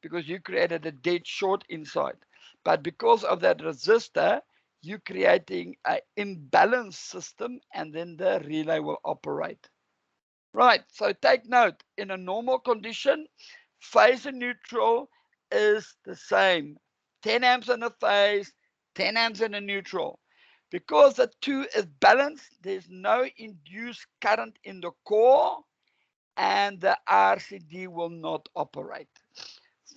because you created a dead short inside. But because of that resistor, you're creating an imbalanced system, and then the relay will operate. Right, so take note, in a normal condition, phase and neutral is the same. 10 amps in a phase, 10 amps in a neutral. Because the two is balanced, there's no induced current in the core, and the RCD will not operate.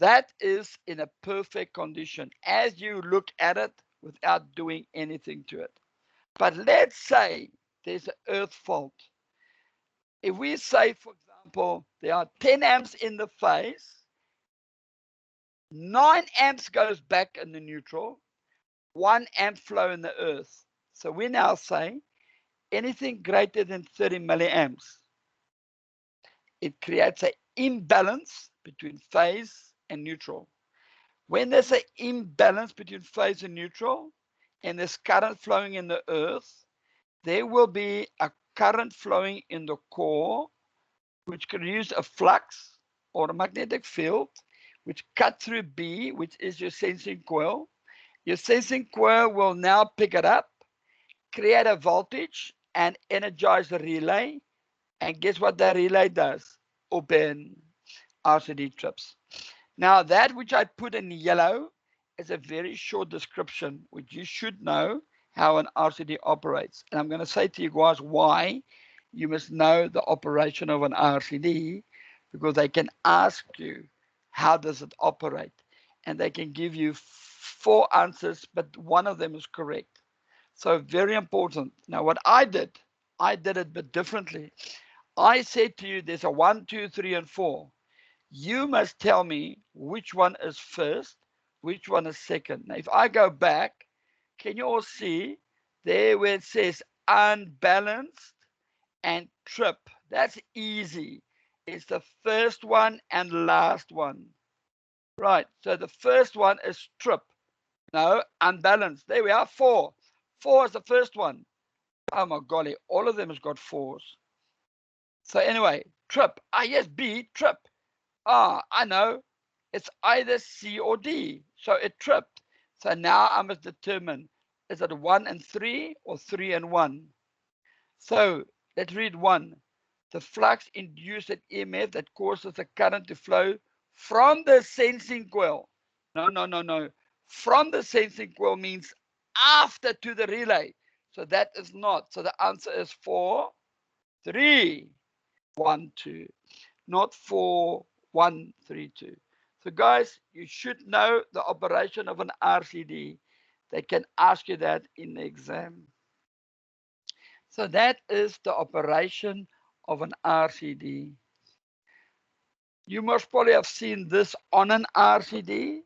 That is in a perfect condition as you look at it without doing anything to it. But let's say there's an earth fault. If we say, for example, there are 10 amps in the phase, 9 amps goes back in the neutral, 1 amp flow in the earth. So we now say anything greater than 30 milliamps, it creates an imbalance between phase and neutral. When there's an imbalance between phase and neutral, and there's current flowing in the earth, there will be a current flowing in the core, which can use a flux or a magnetic field, which cut through B, which is your sensing coil. Your sensing coil will now pick it up, create a voltage, and energize the relay. And guess what that relay does? Open RCD trips. Now, that which I put in yellow is a very short description, which you should know how an RCD operates. And I'm going to say to you guys why you must know the operation of an RCD, because they can ask you, how does it operate? And they can give you 4 answers, but one of them is correct. So very important. Now, what I did it a bit differently. I said to you, there's a 1, 2, 3, and 4. You must tell me which one is first, which one is second. Now, if I go back, can you all see there where it says unbalanced and trip? That's easy. It's the first one and last one. Right, so the first one is trip. No, unbalanced. There we are, 4. 4 is the first one. Oh my golly, all of them has got 4s. So anyway, trip. Ah, yes, B, trip. Ah, I know. It's either C or D. So it tripped. So now I must determine, is it 1 and 3 or 3 and 1? So let's read 1. The flux induced an EMF that causes the current to flow from the sensing coil. No. From the sensing coil means after to the relay. So that is not. So the answer is 4, 3, 1, 2. Not 4, 1, 3, 2. So guys, you should know the operation of an RCD. They can ask you that in the exam. So that is the operation of an RCD. You must probably have seen this on an RCD.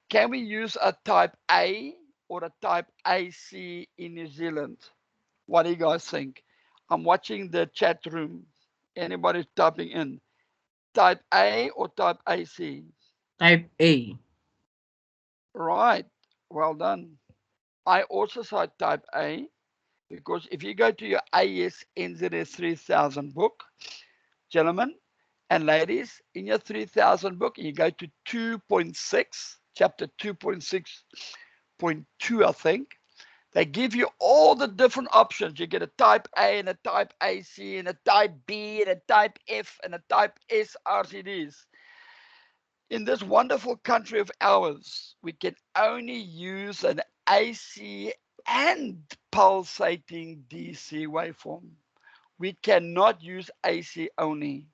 Can we use a type A or a type AC in New Zealand? What do you guys think? I'm watching the chat room. Anybody typing in? Type A or type AC? Type A. Right. Well done. I also said type A because if you go to your AES NZS 3000 book, gentlemen and ladies, in your 3000 book, you go to 2.6, chapter 2.6.2, I think. They give you all the different options. You get a type A and a type AC and a type B and a type F and a type S RCDs. In this wonderful country of ours, we can only use an AC and pulsating DC waveform. We cannot use AC only.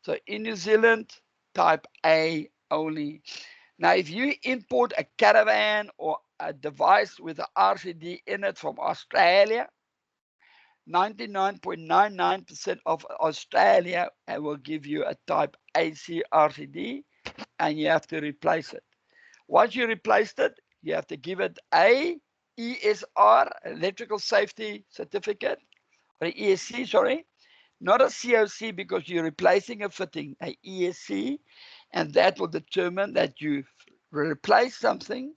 So in New Zealand, type A only. Now, if you import a caravan or a device with an RCD in it from Australia, 99.99% of Australia will give you a type AC RCD and you have to replace it. Once you replaced it, you have to give it a ESR, electrical safety certificate, or ESC, sorry, not a COC because you're replacing a fitting, a ESC, and that will determine that you've replaced something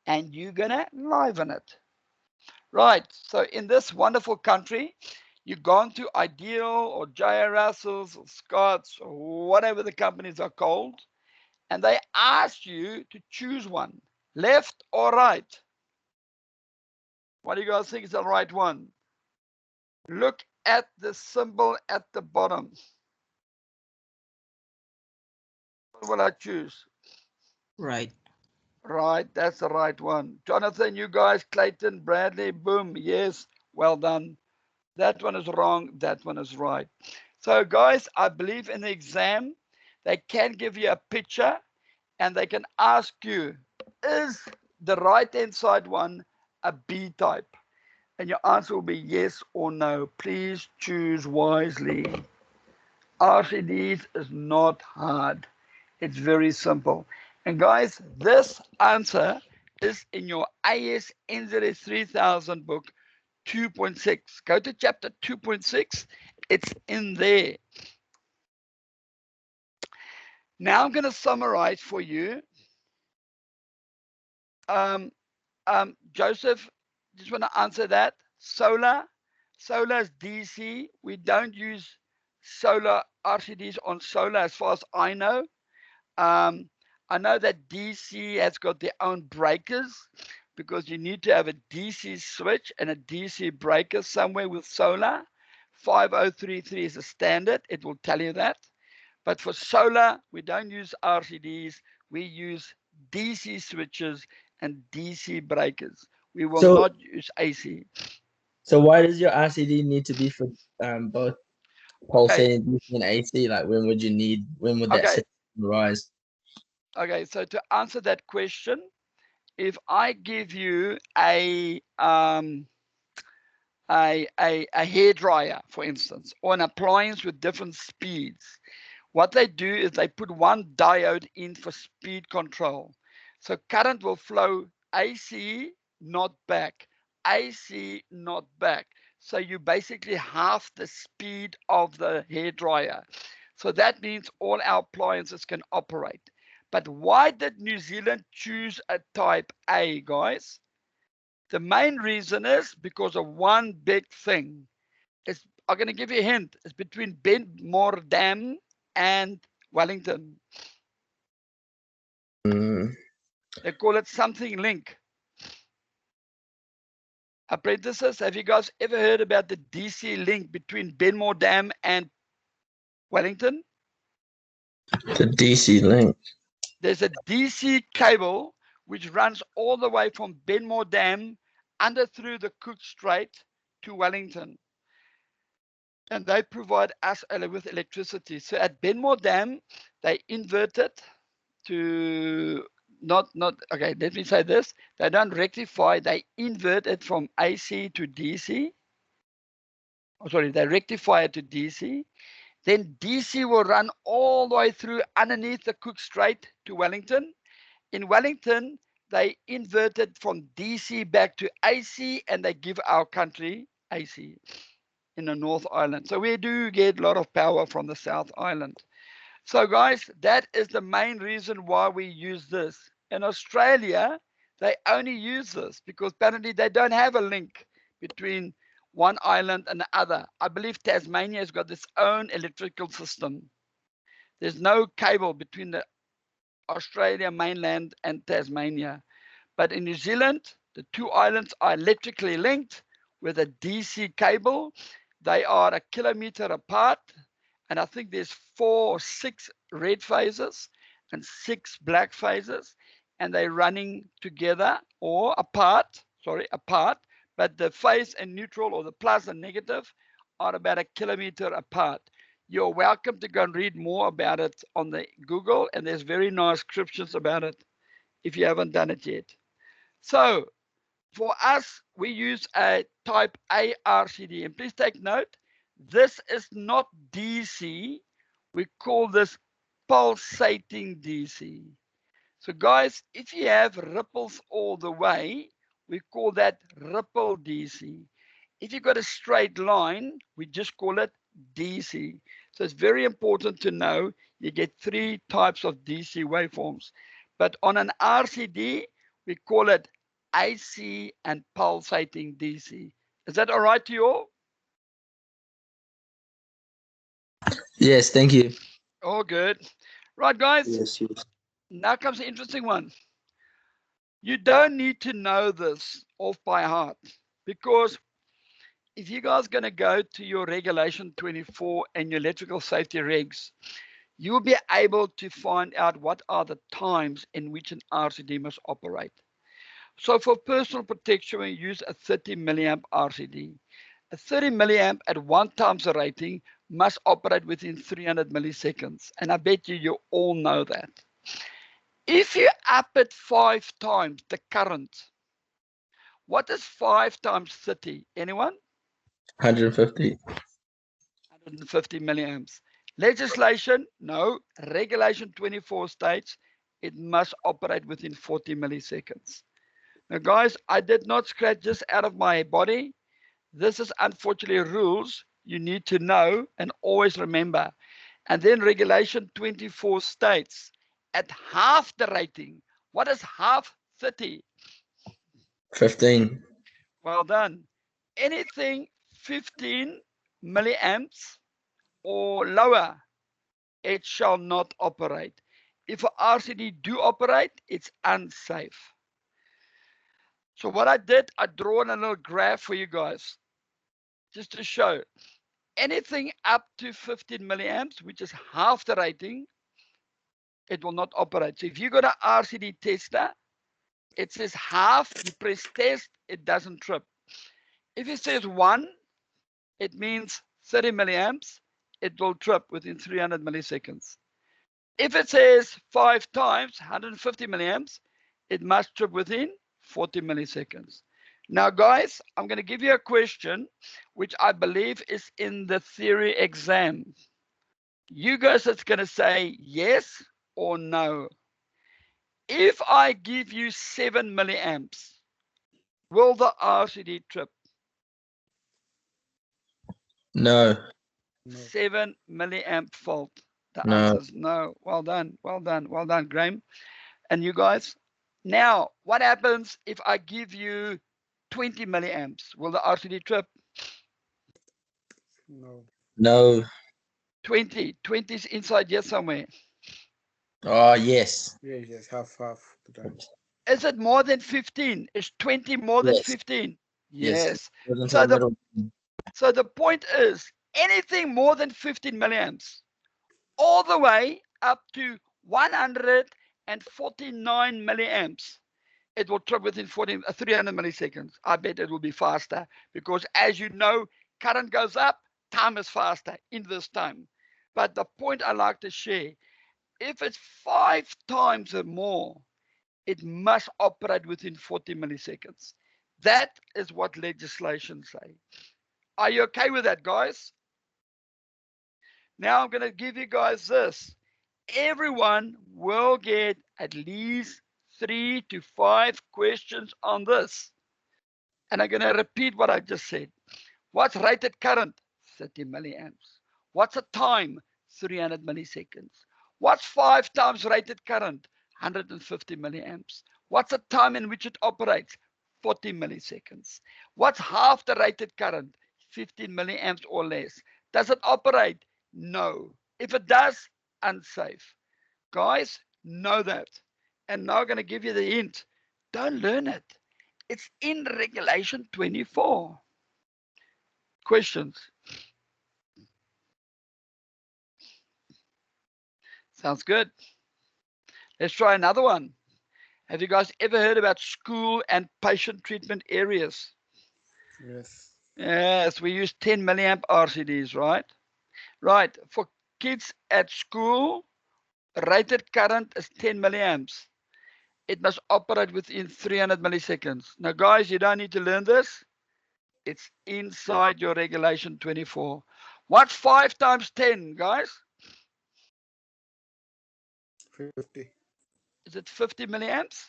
and you're gonna liven it. Right, so in this wonderful country, you've gone to Ideal or J.R. Russell's or Scott's or whatever the companies are called, and they asked you to choose one, left or right. What do you guys think is the right one? Look at the symbol at the bottom. What will I choose? Right. Right, that's the right one. Jonathan, you guys, Clayton, Bradley, boom, yes, well done. That one is wrong, that one is right. So guys, I believe in the exam, they can give you a picture and they can ask you, is the right-hand side one a B type? And your answer will be yes or no. Please choose wisely. RCDs is not hard. It's very simple. And guys, this answer is in your AS NZS 3000 book 2.6. Go to chapter 2.6. It's in there. Now I'm going to summarize for you. Joseph, just want to answer that. Solar is DC. We don't use solar RCDs on solar as far as I know. I know that DC has got their own breakers because you need to have a DC switch and a DC breaker somewhere with solar. 5033 is a standard. It will tell you that. But for solar, we don't use RCDs. We use DC switches and DC breakers. We will So not use AC. so why does your RCD need to be for both Okay, pulsating DC and AC? Like when would that okay, system arise? okay. So to answer that question, if I give you a hair dryer, for instance, or an appliance with different speeds, what they do is they put one diode in for speed control. So current will flow AC, not back, AC, not back. So you basically half the speed of the hair dryer. So that means all our appliances can operate. But why did New Zealand choose a type A, guys? The main reason is because of one big thing. I'm going to give you a hint. It's between Benmore Dam and Wellington. Mm. They call it something link. Apprentices, have you guys ever heard about the DC link between Benmore Dam and Wellington? The DC link. There's a DC cable which runs all the way from Benmore Dam under through the Cook Strait to Wellington. And they provide us with electricity. So at Benmore Dam, they inverted to not okay, let me say this. They don't rectify, they invert it from AC to DC. Oh, sorry, they rectify it to DC. Then DC will run all the way through underneath the Cook Strait to Wellington. In Wellington, they inverted from DC back to AC and they give our country AC in the North Island. So we do get a lot of power from the South Island. So guys, that is the main reason why we use this. In Australia, they only use this because apparently they don't have a link between one island and the other. I believe Tasmania has got its own electrical system. There's no cable between the Australia mainland and Tasmania. But in New Zealand, the two islands are electrically linked with a DC cable. They are a kilometer apart. And I think there's 4 or 6 red phases and 6 black phases. And they're running together or apart, apart. But the phase and neutral, or the plus and negative, are about a kilometer apart. You're welcome to go and read more about it on the Google, and there's very nice descriptions about it if you haven't done it yet. So for us, we use a type A RCD. And please take note, this is not DC. We call this pulsating DC. So guys, if you have ripples all the way, we call that ripple DC. If you've got a straight line, we just call it DC. So it's very important to know you get 3 types of DC waveforms. But on an RCD, we call it AC and pulsating DC. Is that all right to you all? Yes, thank you. All good. Right, guys. Yes, yes. Now comes the interesting one. You don't need to know this off by heart, because if you guys are going to go to your regulation 24 and your electrical safety regs, you'll be able to find out what are the times in which an RCD must operate. So for personal protection, we use a 30 milliamp RCD. A 30 milliamp at 1 times the rating must operate within 300 milliseconds. And I bet you all know that. If you up it 5 times the current, what is 5 times 30? Anyone? 150. 150 milliamps. Legislation, no. Regulation 24 states it must operate within 40 milliseconds. Now, guys, I did not scratch this out of my body. This is unfortunately rules you need to know and always remember. And then regulation 24 states at half the rating. What is half 30? 15. Well done. Anything 15 milliamps or lower, it shall not operate. If a RCD do operate, it's unsafe. So what I did, I drawn a little graph for you guys, just to show anything up to 15 milliamps, which is half the rating, it will not operate. So if you got an RCD tester, it says half, you press test, it doesn't trip. If it says 1, it means 30 milliamps, it will trip within 300 milliseconds. If it says 5 times 150 milliamps, it must trip within 40 milliseconds. Now, guys, I'm going to give you a question which I believe is in the theory exam. You guys are going to say yes or no. If I give you 7 milliamps, will the RCD trip? No. 7 milliamp fault. The No. answer is no. Well done. Well done. Well done, Graham. And you guys, now what happens if I give you 20 milliamps? Will the RCD trip? No. No. 20 is inside here somewhere. Oh, yes. Yes, yes, half the time. Is it more than 15? Is 20 more than Yes. 15? Yes. Yes. Wasn't So the middle. the point is, anything more than 15 milliamps, all the way up to 149 milliamps, it will trip within 300 milliseconds. I bet it will be faster because, as you know, current goes up, time is faster in this time. But the point I like to share, if it's 5 times or more, it must operate within 40 milliseconds. That is what legislation say. Are you okay with that, guys? Now I'm going to give you guys this. Everyone will get at least 3 to 5 questions on this. And I'm going to repeat what I just said. What's rated current? 30 milliamps. What's a time? 300 milliseconds. What's 5 times rated current? 150 milliamps. What's the time in which it operates? 40 milliseconds. What's half the rated current? 15 milliamps or less. Does it operate? No. If it does, unsafe. Guys, know that. And now I'm going to give you the hint. Don't learn it. It's in regulation 24. Questions? Sounds good. Let's try another one. Have you guys ever heard about school and patient treatment areas? Yes. Yes, we use 10 milliamp RCDs, right? Right. For kids at school, rated current is 10 milliamps. It must operate within 300 milliseconds. Now, guys, you don't need to learn this. It's inside your regulation 24. What's 5 times 10, guys? 50. Is it 50 milliamps?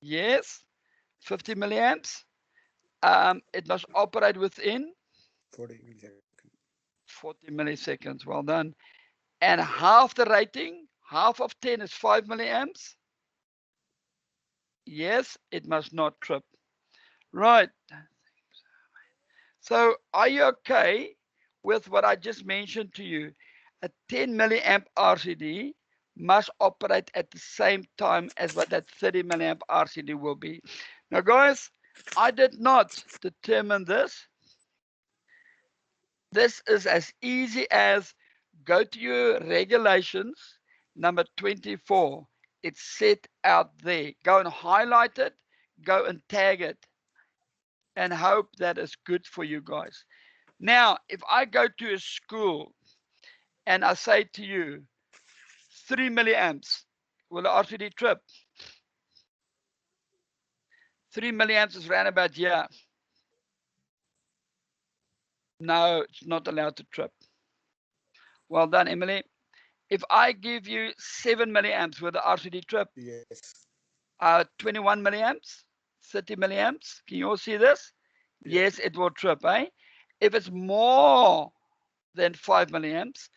Yes, 50 milliamps. It must operate within 40 milliseconds. 40 milliseconds. Well done. And half the rating, half of 10 is 5 milliamps. Yes, it must not trip. Right. So are you okay with what I just mentioned to you? A 10 milliamp RCD must operate at the same time as what that 30 milliamp RCD will be. Now, guys, I did not determine this. This is as easy as go to your regulations, number 24. It's set out there. Go and highlight it, go and tag it, and hope that is good for you guys. Now, if I go to a school and I say to you, 3 milliamps, will the RCD trip? 3 milliamps is around about here. No, it's not allowed to trip. Well done, Emily. If I give you 7 milliamps, will the RCD trip? Yes. 21 milliamps, 30 milliamps. Can you all see this? Yes. Yes, it will trip, eh? If it's more than 5 milliamps,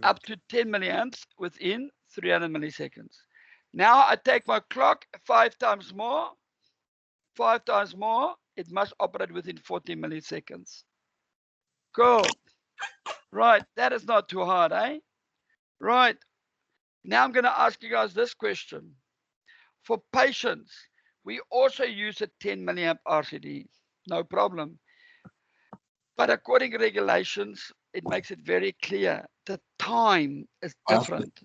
up to 10 milliamps within 300 milliseconds. Now I take my clock 5 times more, 5 times more, it must operate within 40 milliseconds. Cool. Right, that is not too hard, eh? Right. Now I'm going to ask you guys this question. For patients, we also use a 10 milliamp RCD, no problem. But according to regulations, it makes it very clear the time is different.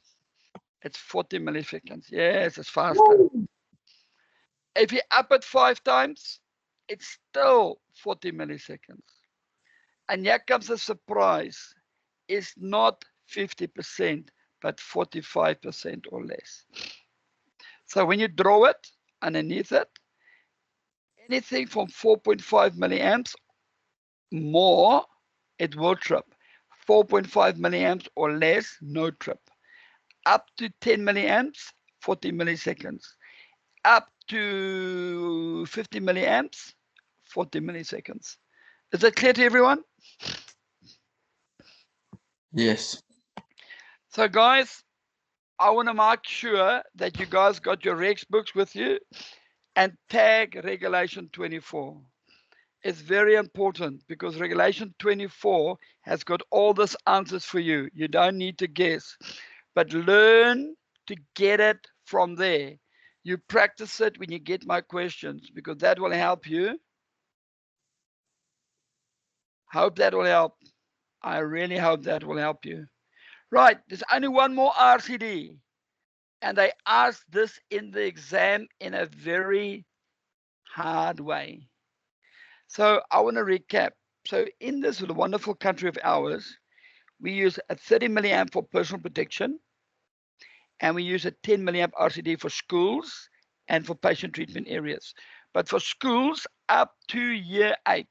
It's 40 milliseconds. Yes, it's faster. If you up it 5 times, it's still 40 milliseconds. And here comes a surprise. It's not 50%, but 45% or less. So when you draw it underneath it, anything from 4.5 milliamps more, it will trip. 4.5 milliamps or less, no trip. Up to 10 milliamps, 40 milliseconds. Up to 50 milliamps, 40 milliseconds. Is that clear to everyone? Yes. So guys, I want to make sure that you guys got your Rex books with you and tag regulation 24. It's very important because regulation 24 has got all these answers for you. You don't need to guess, but learn to get it from there. You practice it when you get my questions because that will help you. Hope that will help. I really hope that will help you. Right, there's only one more RCD. And they asked this in the exam in a very hard way. So I want to recap. So in this wonderful country of ours, we use a 30 milliamp for personal protection, and we use a 10 milliamp RCD for schools and for patient treatment areas. But for schools up to year 8,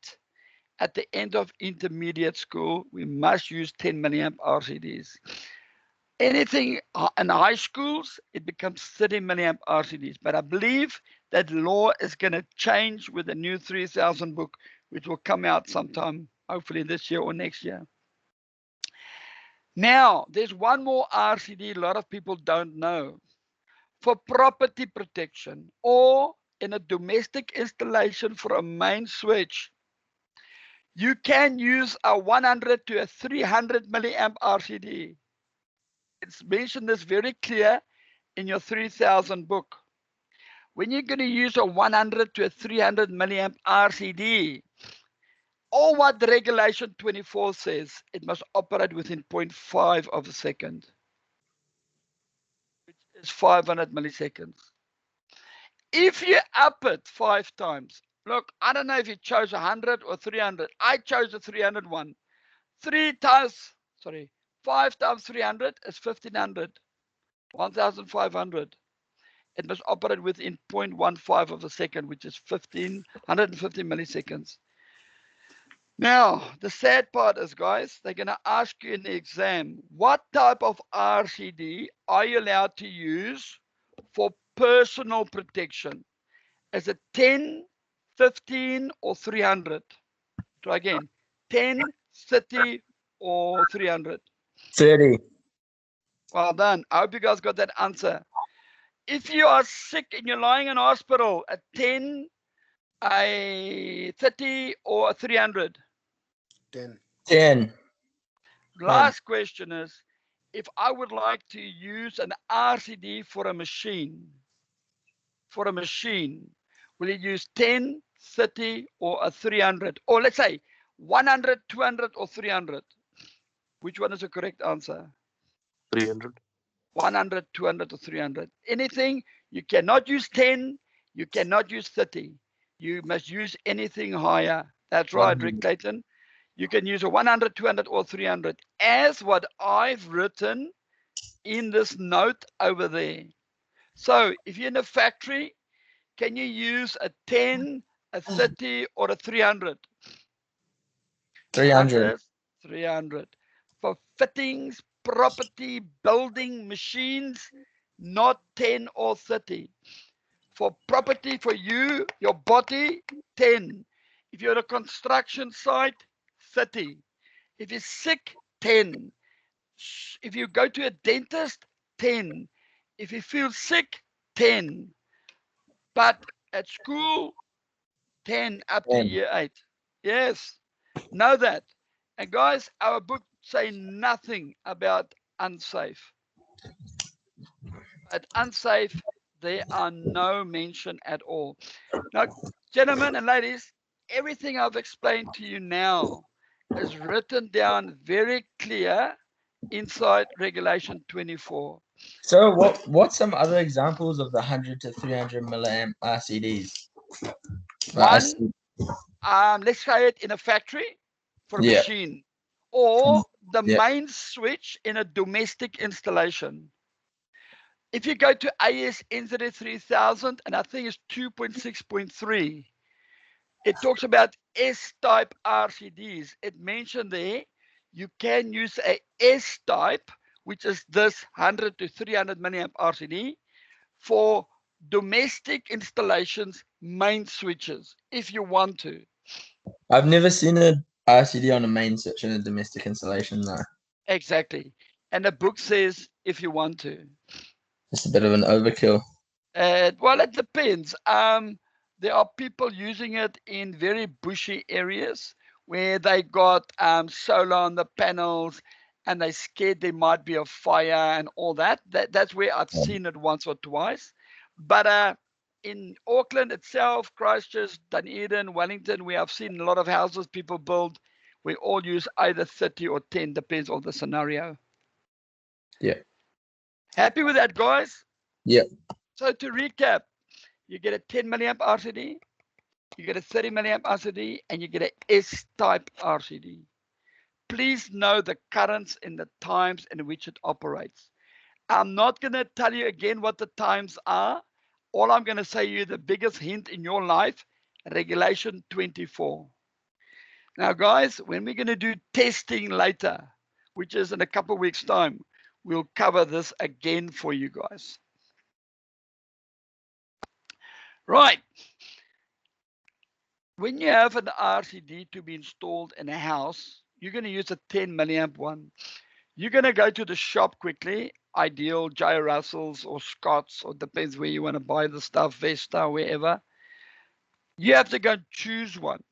at the end of intermediate school, we must use 10 milliamp RCDs. Anything in high schools, it becomes 30 milliamp RCDs. But I believe that law is going to change with the new 3000 book, which will come out sometime, hopefully this year or next year. Now, there's one more RCD a lot of people don't know. For property protection or in a domestic installation for a main switch, you can use a 100 to a 300 milliamp RCD. It's mentioned this very clear in your 3000 book. When you're going to use a 100 to a 300 milliamp RCD, all what the regulation 24 says, it must operate within 0.5 of a second, which is 500 milliseconds. If you up it 5 times, look, I don't know if you chose 100 or 300. I chose the 300 one. 5 times 300 is 1500, 1500. It must operate within 0.15 of a second, which is 150 milliseconds. Now, the sad part is, guys, they're going to ask you in the exam, what type of RCD are you allowed to use for personal protection? Is it 10, 15, or 300? Try again. 10, 30, or 300? 30. Well done. I hope you guys got that answer. If you are sick and you're lying in hospital, a 10, a 30, or a 300? 10. 10. Last question is, if I would like to use an RCD for a machine, will you use 10, 30, or a 300? Or let's say 100, 200, or 300? Which one is the correct answer? 300. 100, 200, or 300. Anything, you cannot use 10, you cannot use 30. You must use anything higher. That's right, Rick Clayton. You can use a 100, 200, or 300 as what I've written in this note over there. So if you're in a factory, can you use a 10, a 30, or a 300? 300. Answer is 300. For fittings, property, building, machines, not 10 or 30. For property, for you, your body, 10. If you're at a construction site, 30. If you're sick, 10. If you go to a dentist, 10. If you feel sick, 10. But at school, 10 up to 10. year 8. Yes, know that. And guys, our book say nothing about unsafe. But unsafe, there are no mention at all. Now, gentlemen and ladies, everything I've explained to you now is written down very clear inside Regulation 24. So what's some other examples of the 100 to 300 milliamp RCDs? One, let's say it in a factory for a Yeah. machine, or the Yeah. main switch in a domestic installation. If you go to AS NZD 3000, and I think it's 2.6.3, it talks about S-type RCDs. It mentioned there you can use a S-type, which is this 100 to 300 milliamp RCD, for domestic installations, main switches, if you want to. I've never seen a RCD on a main switch in a domestic installation though. Exactly. And the book says if you want to. It's a bit of an overkill. Well, it depends. There are people using it in very bushy areas where they got solar on the panels and they're scared there might be a fire and all that. That's where I've seen it once or twice. But in Auckland itself, Christchurch, Dunedin, Wellington, we have seen a lot of houses people build. We all use either 30 or 10, depends on the scenario. Yeah. Happy with that, guys? Yeah. So to recap, you get a 10 milliamp RCD, you get a 30 milliamp RCD, and you get a S-type RCD. Please know the currents and the times in which it operates. I'm not going to tell you again what the times are. All I'm going to say you the biggest hint in your life, Regulation 24. Now, guys, when we're going to do testing later, which is in a couple of weeks' time, we'll cover this again for you guys. Right. When you have an RCD to be installed in a house, you're going to use a 10 milliamp one. You're going to go to the shop quickly, Ideal, J. Russell's or Scott's, or depends where you want to buy the stuff, Vesta, wherever. You have to go and choose one.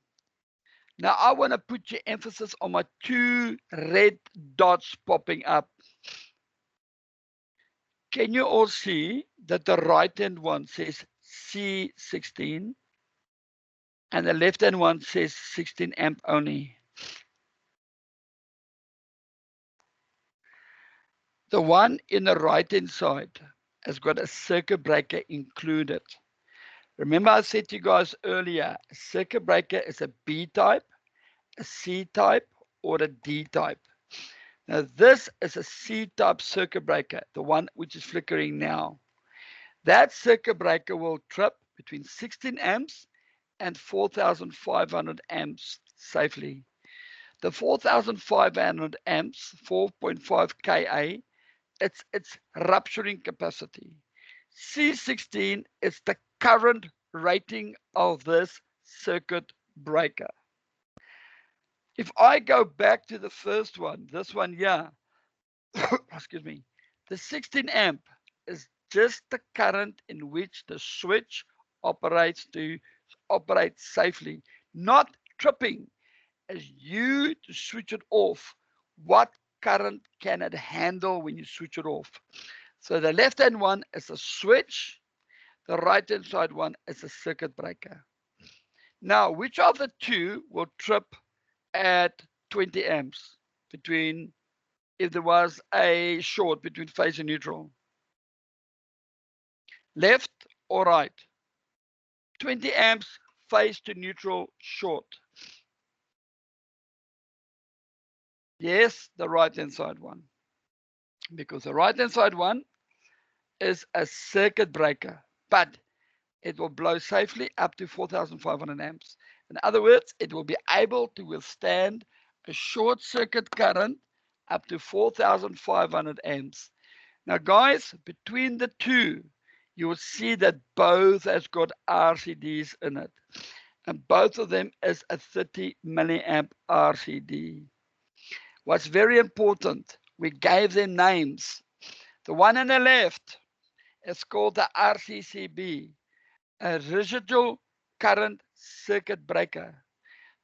Now, I want to put your emphasis on my 2 red dots popping up. Can you all see that the right-hand one says C16 and the left-hand one says 16 amp only? The one in the right-hand side has got a circuit breaker included. Remember I said to you guys earlier, a circuit breaker is a B type, a C type, or a D type. Now this is a C type circuit breaker, the one which is flickering now. That circuit breaker will trip between 16 amps and 4,500 amps safely. The 4,500 amps, 4.5 kA, it's its rupturing capacity. C16 is the current rating of this circuit breaker. If I go back to the first one, this one here, excuse me, the 16 amp is just the current in which the switch operates to operate safely, not tripping. As you to switch it off, what current can it handle when you switch it off? So the left hand one is a switch, the right hand side one is a circuit breaker. Now, which of the two will trip at 20 amps between, if there was a short between phase and neutral? Left or right? 20 amps phase to neutral short. Yes, the right hand side one. Because the right hand side one is a circuit breaker, but it will blow safely up to 4,500 amps. In other words, it will be able to withstand a short circuit current up to 4,500 amps. Now, guys, between the two, you will see that both has got RCDs in it. And both of them is a 30 milliamp RCD. What's very important, we gave them names. The one on the left is called the RCCB, a residual current circuit breaker.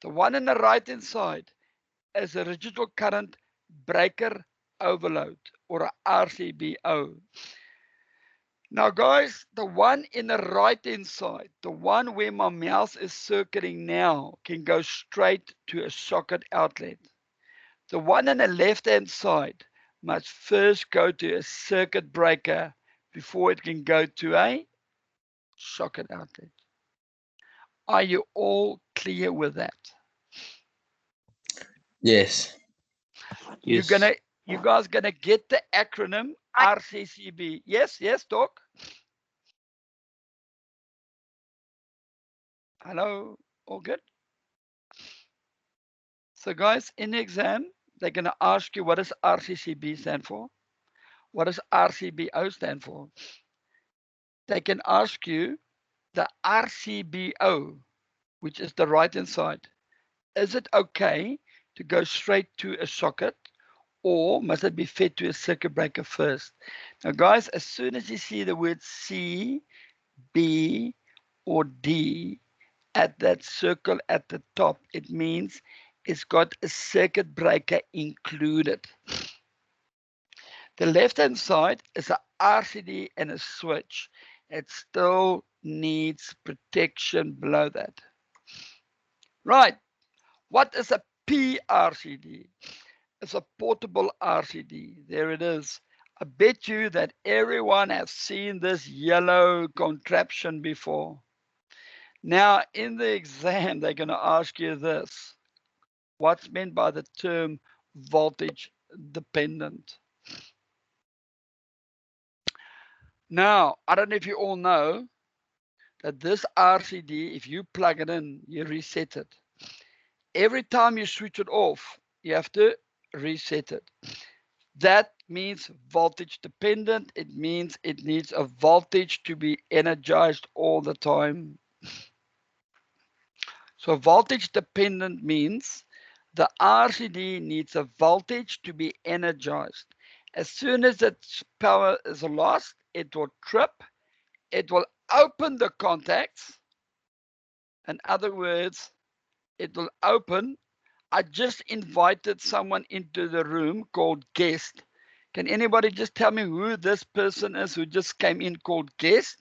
The one on the right hand side is a residual current breaker overload, or a RCBO. Now guys, the one in the right hand side, the one where my mouse is circling now, can go straight to a socket outlet. The one on the left hand side must first go to a circuit breaker before it can go to a socket outlet. Are you all clear with that? Yes. You guys gonna get the acronym RCCB? Yes, Doc. Hello, all good? So guys, in the exam, they're gonna ask you, what does RCCB stand for? What does RCBO stand for? They can ask you the RCBO, which is the right hand side. Is it okay to go straight to a socket, or must it be fed to a circuit breaker first? Now guys, as soon as you see the word C, B, or D at that circle at the top, it means it's got a circuit breaker included. The left hand side is a RCD and a switch. It still needs protection below that. Right, what is a PRCD? It's a portable RCD. There it is. I bet you that everyone has seen this yellow contraption before. Now, in the exam, they're going to ask you this. What's meant by the term voltage dependent? Now, I don't know if you all know that this RCD, if you plug it in, you reset it. Every time you switch it off, you have to reset it. That means voltage dependent. It means it needs a voltage to be energized all the time. So voltage dependent means The RCD needs a voltage to be energized. As soon as its power is lost, it will trip, it will open the contacts. In other words, it will open. I just invited someone into the room called guest. Can anybody just tell me who this person is who just came in called guest?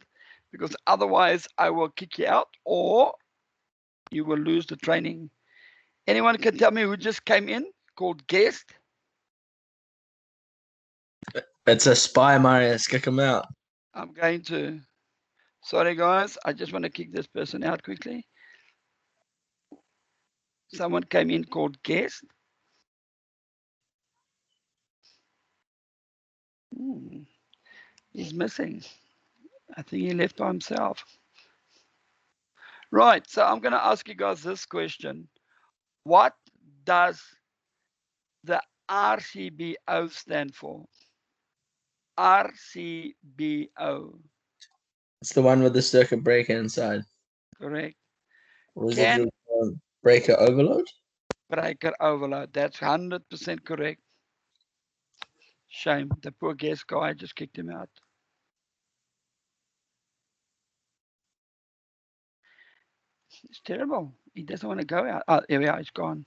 Because otherwise I will kick you out or you will lose the training. Anyone can tell me who just came in called guest? It's a spy, Marius. Kick him out. I'm going to. Sorry, guys. I just want to kick this person out quickly. Someone came in called guest. He's missing. I think he left by himself. Right. So I'm going to ask you guys this question. What does the RCBO stand for? RCBO. It's the one with the circuit breaker inside. Correct. Residual Can breaker overload? breaker overload. That's 100% correct. Shame. The poor guest guy, I just kicked him out. It's terrible. He doesn't want to go out. Oh, here we are. He's gone.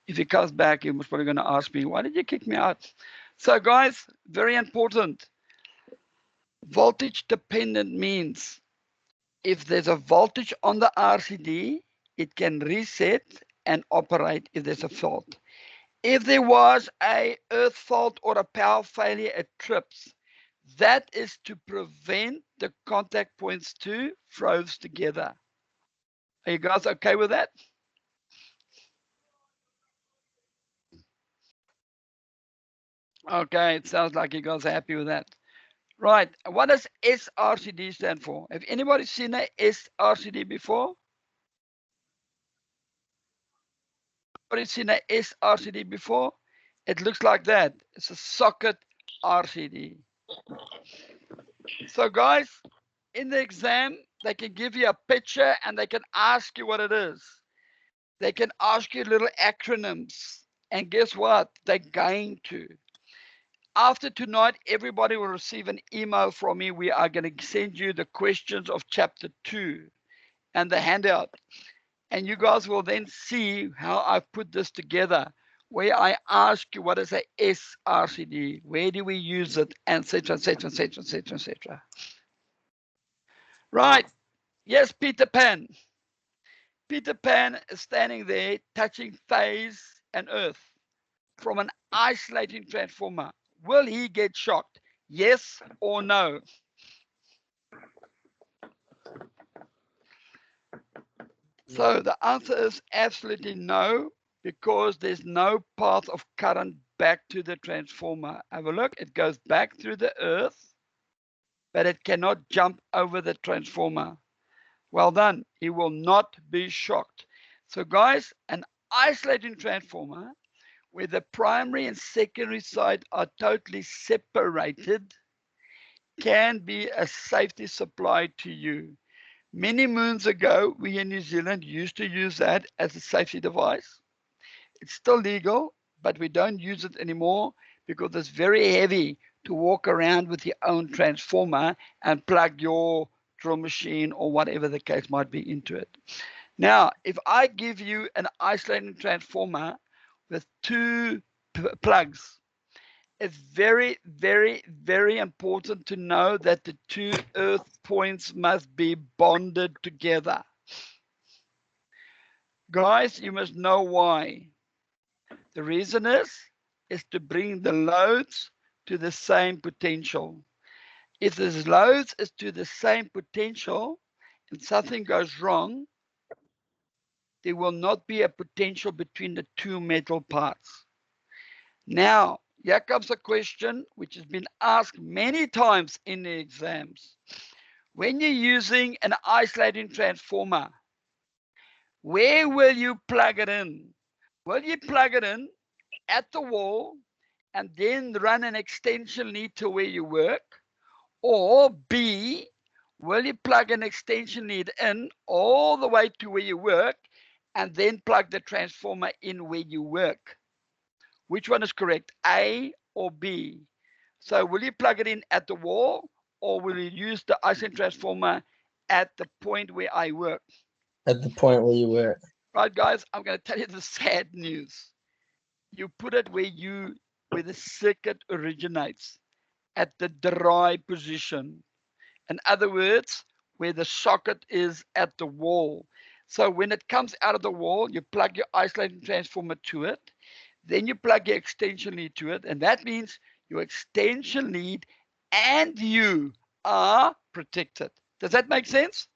If he comes back, he was probably going to ask me, why did you kick me out? So, guys, very important. Voltage dependent means if there's a voltage on the RCD, it can reset and operate if there's a fault. If there was a earth fault or a power failure, it trips. That is to prevent the contact points to froze together. Are you guys okay with that? Okay, it sounds like you guys are happy with that. Right, what does SRCD stand for? Have anybody seen a SRCD before? Anybody seen a SRCD before? It looks like that. It's a socket RCD. So guys, in the exam, they can give you a picture and they can ask you what it is. They can ask you little acronyms. And guess what? They're going to. After tonight, everybody will receive an email from me. We are going to send you the questions of chapter 2 and the handout. And you guys will then see how I put this together, where I ask you what is a SRCD, where do we use it, and etc., etc., etc., etc., etc. Right. Yes, Peter Pan. Peter Pan is standing there touching phase and earth from an isolating transformer. Will he get shocked? Yes or no? So the answer is absolutely no, because there's no path of current back to the transformer. Have a look. It goes back through the earth, but it cannot jump over the transformer. Well done. He will not be shocked. So guys, an isolating transformer where the primary and secondary side are totally separated can be a safety supply to you. Many moons ago, we in New Zealand used to use that as a safety device. It's still legal, but we don't use it anymore because it's very heavy to walk around with your own transformer and plug your drill machine or whatever the case might be into it. Now, if I give you an isolating transformer with two plugs, it's very, very, very important to know that the two earth points must be bonded together. Guys, you must know why. The reason is to bring the loads to the same potential. If the loads is to the same potential and something goes wrong, there will not be a potential between the two metal parts. Now, here comes a question which has been asked many times in the exams. When you're using an isolating transformer, where will you plug it in? Will you plug it in at the wall and then run an extension lead to where you work? Or B, will you plug an extension lead in all the way to where you work and then plug the transformer in where you work. Which one is correct, A or B? So will you plug it in at the wall, or will you use the isolation transformer at the point where I work? At the point where you were. Right, guys, I'm going to tell you the sad news. You put it where the circuit originates, at the dry position. In other words, where the socket is at the wall. So when it comes out of the wall, you plug your isolating transformer to it. Then you plug your extension lead to it. And that means your extension lead and you are protected. Does that make sense?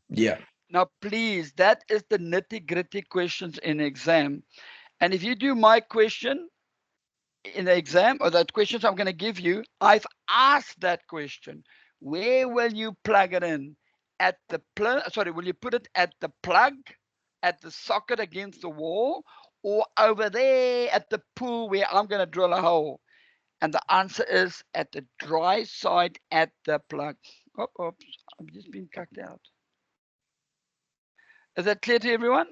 Yeah. Now, please, that is the nitty-gritty questions in exam. And if you do my question in the exam, or the questions I'm going to give you, I've asked that question. Where will you plug it in? At the will you put it at the plug, at the socket against the wall, or over there at the pool where I'm going to drill a hole? And the answer is at the dry side at the plug. Oh, oops, I'm just being cucked out. Is that clear to everyone?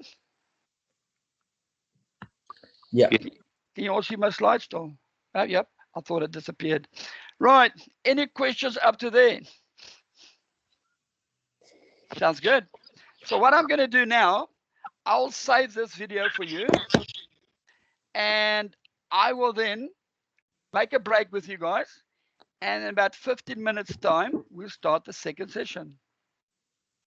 Yeah. Can you all see my slide still? Oh, yep. I thought it disappeared. Right. Any questions up to there? Sounds good. So what I'm going to do now, I'll save this video for you. And I will then make a break with you guys. And in about 15 minutes time, we'll start the second session.